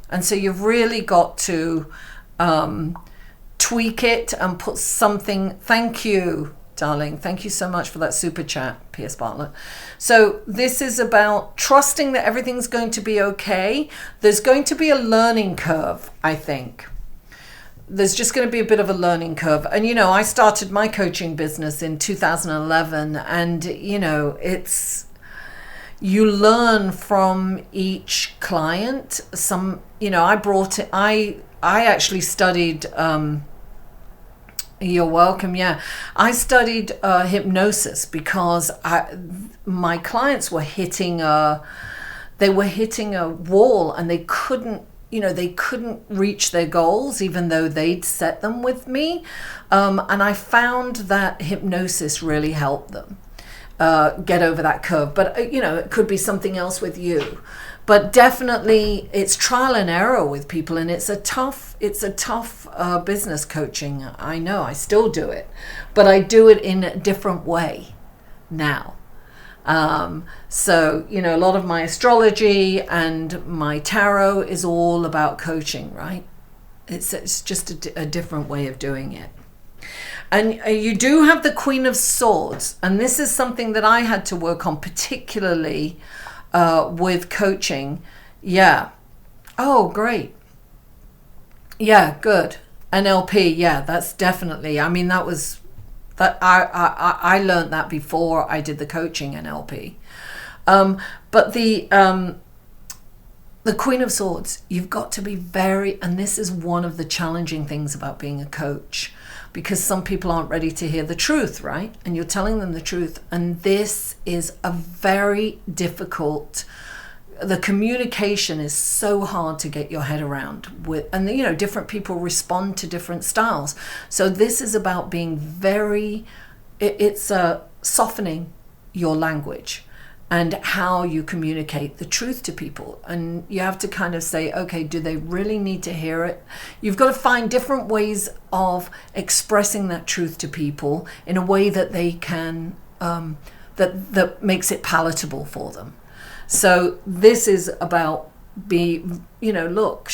And so you've really got to... tweak it and put something. Thank you, darling. Thank you so much for that super chat, P.S. Bartlett. So this is about trusting that everything's going to be okay. There's going to be a learning curve, I think. There's just going to be a bit of a learning curve. And, you know, I started my coaching business in 2011, and, you know, you learn from each client. Some, you know, I actually studied, you're welcome, yeah. I studied hypnosis because my clients were hitting a wall, and they couldn't reach their goals even though they'd set them with me. And I found that hypnosis really helped them get over that curve. But, you know, it could be something else with you. But definitely it's trial and error with people, and it's a tough business coaching. I know, I still do it, but I do it in a different way now. So, you know, a lot of my astrology and my tarot is all about coaching, right? It's just a different way of doing it. And you do have the Queen of Swords, and this is something that I had to work on particularly with coaching. Yeah. Oh, great. Yeah, good. NLP, yeah, that's definitely, I mean, that was, that I learned that before I did the coaching NLP. But the Queen of Swords, you've got to be very, and this is one of the challenging things about being a coach, because some people aren't ready to hear the truth, right? And you're telling them the truth. And this is a very difficult, the communication is so hard to get your head around with, and you know, different people respond to different styles. So this is about being very, it's softening your language and how you communicate the truth to people. And you have to kind of say, okay, do they really need to hear it? You've got to find different ways of expressing that truth to people in a way that they can, that makes it palatable for them. So this is about look,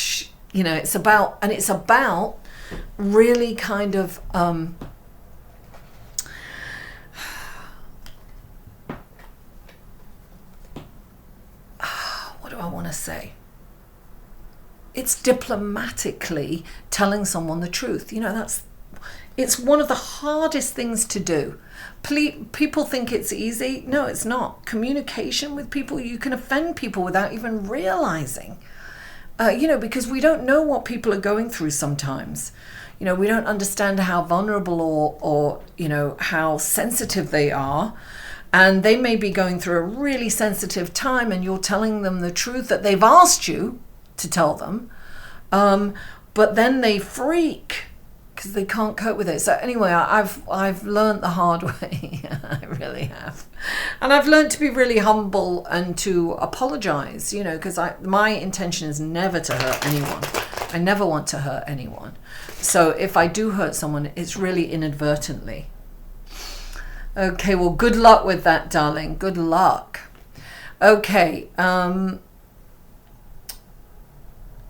it's about, and it's about really kind of, what do I want to say? It's diplomatically telling someone the truth. It's one of the hardest things to do. People think it's easy. No, it's not. Communication with people, you can offend people without even realizing, because we don't know what people are going through sometimes. We don't understand how vulnerable or how sensitive they are. And they may be going through a really sensitive time, and you're telling them the truth that they've asked you to tell them. But then they freak because they can't cope with it. So anyway, I've learned the hard way. I really have. And I've learned to be really humble and to apologize, because my intention is never to hurt anyone. I never want to hurt anyone. So if I do hurt someone, it's really inadvertently. Okay, well, good luck with that, darling. Good luck. Okay.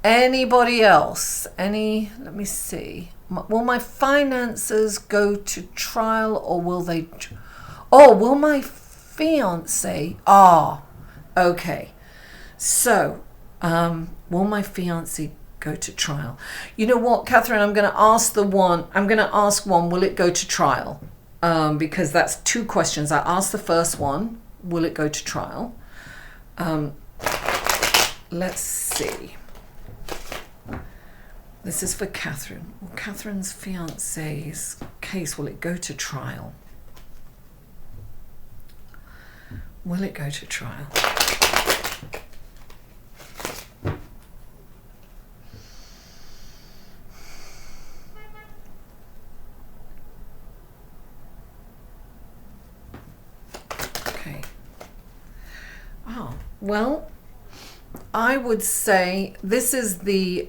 Anybody else? Let me see. Will my finances go to trial, or will they... will my fiance... okay. So, will my fiance go to trial? You know what, Catherine? I'm going to ask one, will it go to trial? Because that's two questions. I asked the first one, will it go to trial? Let's see. This is for Catherine. Well, Catherine's fiance's case, will it go to trial? Will it go to trial? Okay. Well, I would say this is the,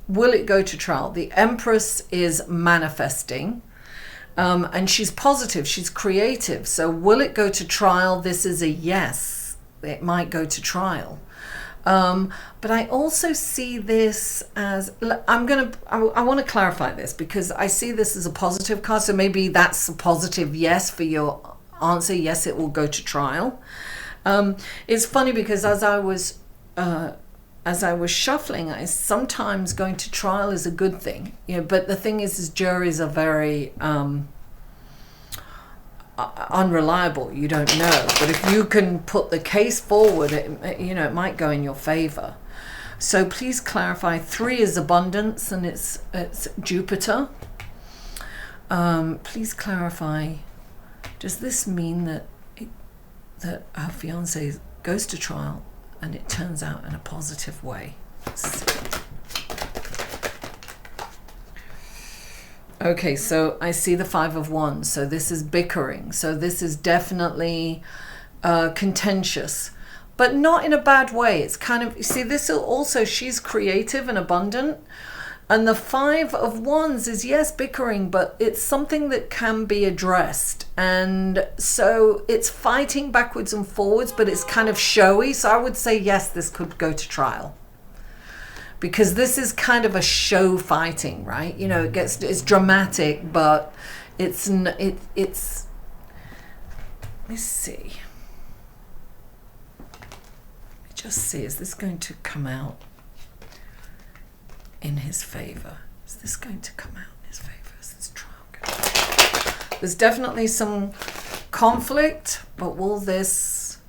will it go to trial? The Empress is manifesting, and she's positive, she's creative. So will it go to trial? This is a yes, it might go to trial. But I also see this as, I want to clarify this because I see this as a positive card. So maybe that's a positive yes for your answer. Yes, it will go to trial. It's funny because as I was shuffling, sometimes going to trial is a good thing, but the thing is juries are very unreliable. You don't know, but if you can put the case forward, it might go in your favor. So please clarify. 3 is abundance, and it's Jupiter. Please clarify. Does this mean that our fiance goes to trial and it turns out in a positive way? Okay, so I see the 5 of Wands. So this is bickering. So this is definitely contentious, but not in a bad way. It's kind of, you see, this also, she's creative and abundant. And the 5 of Wands is, yes, bickering, but it's something that can be addressed. And so it's fighting backwards and forwards, but it's kind of showy. So I would say, yes, this could go to trial. Because this is kind of a show fighting, right? It's dramatic, but it's, let me see. Let me just see, is this going to come out in his favor? Is this going to come out in his favor? Is this trial going? There's definitely some conflict, but will this...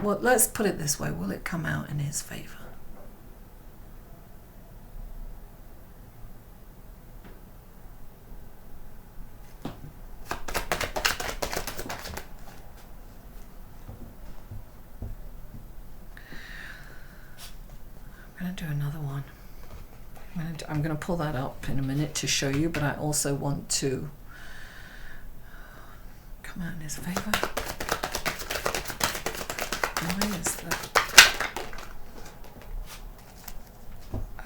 Well, let's put it this way. Will it come out in his favor? I'm going to do another one. I'm going to pull that up in a minute to show you, but I also want to come out in his favor. Why is that?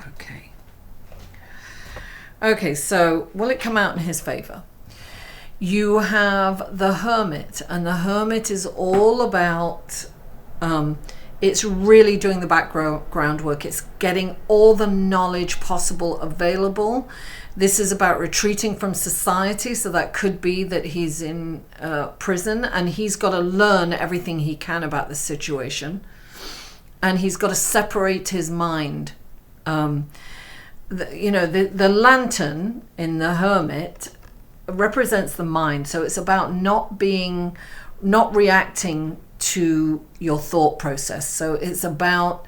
Okay. Okay, so will it come out in his favor? You have the Hermit, and the Hermit is all about... it's really doing the background work. It's getting all the knowledge possible available. This is about retreating from society. So that could be that he's in prison and he's got to learn everything he can about the situation. And he's got to separate his mind. The lantern in the Hermit represents the mind. So it's about not reacting to your thought process. So it's about,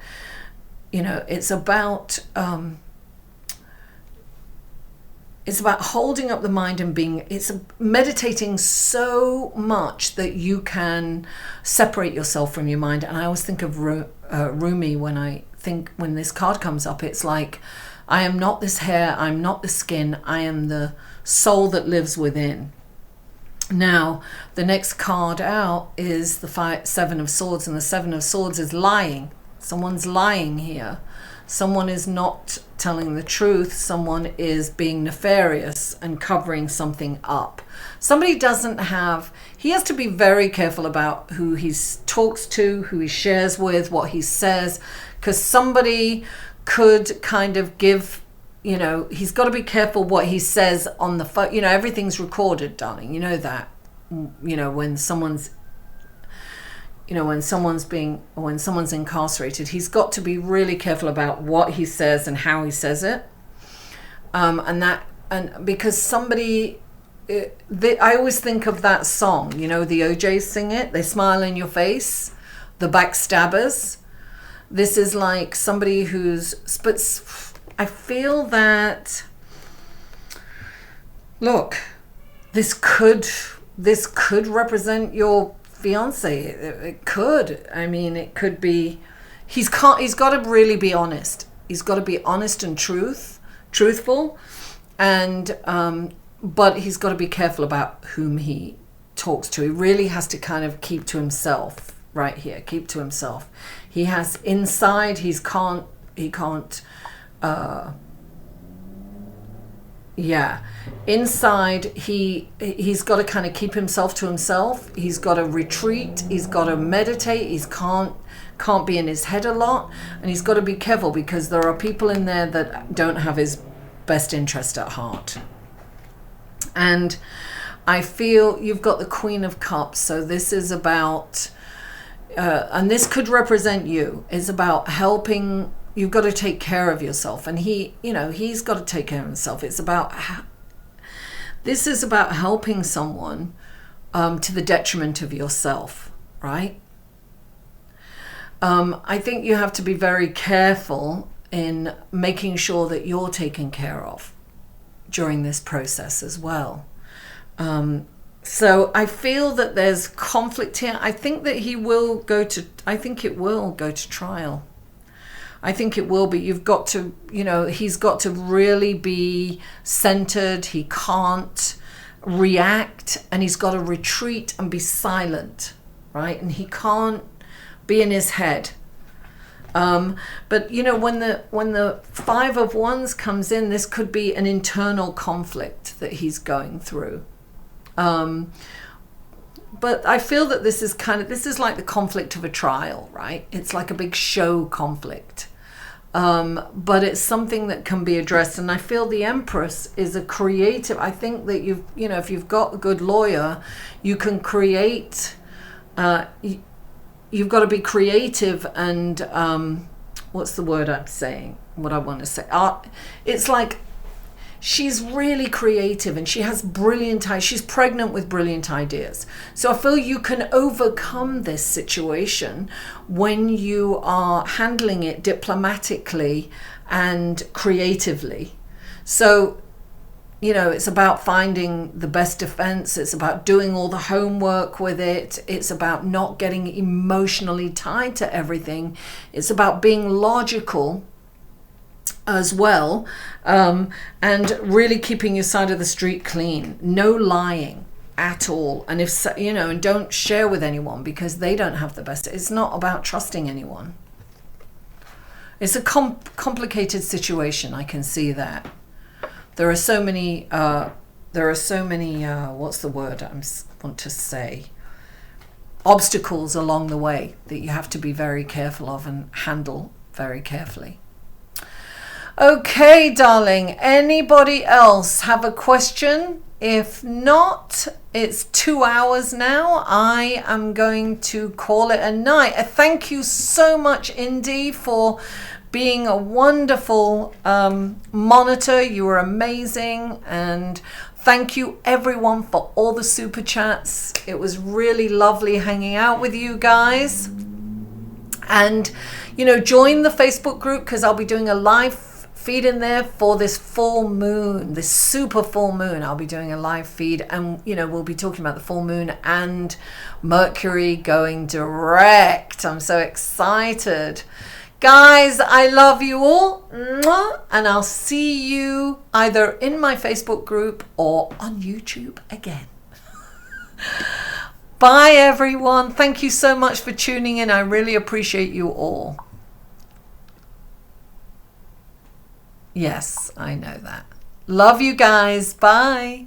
it's about holding up the mind and it's meditating so much that you can separate yourself from your mind. And I always think of Rumi when this card comes up. It's like, I am not this hair, I'm not the skin, I am the soul that lives within. Now, the next card out is the Seven of Swords, and the Seven of Swords is lying. Someone's lying here. Someone is not telling the truth. Someone is being nefarious and covering something up. Somebody he has to be very careful about who he talks to, who he shares with, what he says, because somebody could kind of give... he's got to be careful what he says on the phone. Everything's recorded, darling. You know that. When someone's incarcerated, he's got to be really careful about what he says and how he says it. And because somebody, I always think of that song. The OJs sing it. They smile in your face. The backstabbers. This is like somebody but I feel that, look, this could represent your fiance. It could. I mean, it could be. He's got to really be honest. He's got to be honest and truthful, and but he's got to be careful about whom he talks to. He really has to kind of keep to himself right here. Keep to himself. He has inside. He can't. Inside he's got to kind of keep himself to himself. He's got to retreat. He's got to meditate. He can't be in his head a lot, and he's got to be careful because there are people in there that don't have his best interest at heart. And I feel you've got the Queen of Cups, so this is about and this could represent you. It's about helping. You've got to take care of yourself, and he's got to take care of himself. This is about helping someone to the detriment of yourself, right? I think you have to be very careful in making sure that you're taken care of during this process as well. So I feel that there's conflict here. I think that it will go to trial. I think it will be. You've got to, he's got to really be centered. He can't react, and he's got to retreat and be silent, right? And he can't be in his head. But when the Five of Wands comes in, this could be an internal conflict that he's going through. But I feel that this is like the conflict of a trial, right? It's like a big show conflict. But it's something that can be addressed. And I feel the Empress is a creative. I think that if you've got a good lawyer, you can create, you've got to be creative and what's the word I'm saying? What I want to say. It's like she's really creative and she has brilliant ideas. She's pregnant with brilliant ideas. So I feel you can overcome this situation when you are handling it diplomatically and creatively. So, you know, it's about finding the best defense. It's about doing all the homework with it. It's about not getting emotionally tied to everything. It's about being logical as well, and really keeping your side of the street clean. No lying at all. And if, you know, and don't share with anyone because they don't have the best. It's not about trusting anyone. It's a complicated situation. I can see that. There are so many, what's the word I want to say? Obstacles along the way that you have to be very careful of and handle very carefully. Okay, darling, anybody else have a question? If not, it's 2 hours now. I am going to call it a night. Thank you so much, Indy, for being a wonderful monitor. You were amazing. And thank you everyone for all the super chats. It was really lovely hanging out with you guys. And, you know, join the Facebook group because I'll be doing a live feed in there for this full moon, this super full moon. I'll be doing a live feed and, you know, we'll be talking about the full moon and Mercury going direct. I'm so excited. Guys, I love you all, and I'll see you either in my Facebook group or on YouTube again. Bye, everyone. Thank you so much for tuning in. I really appreciate you all. Yes, I know that. Love you guys. Bye.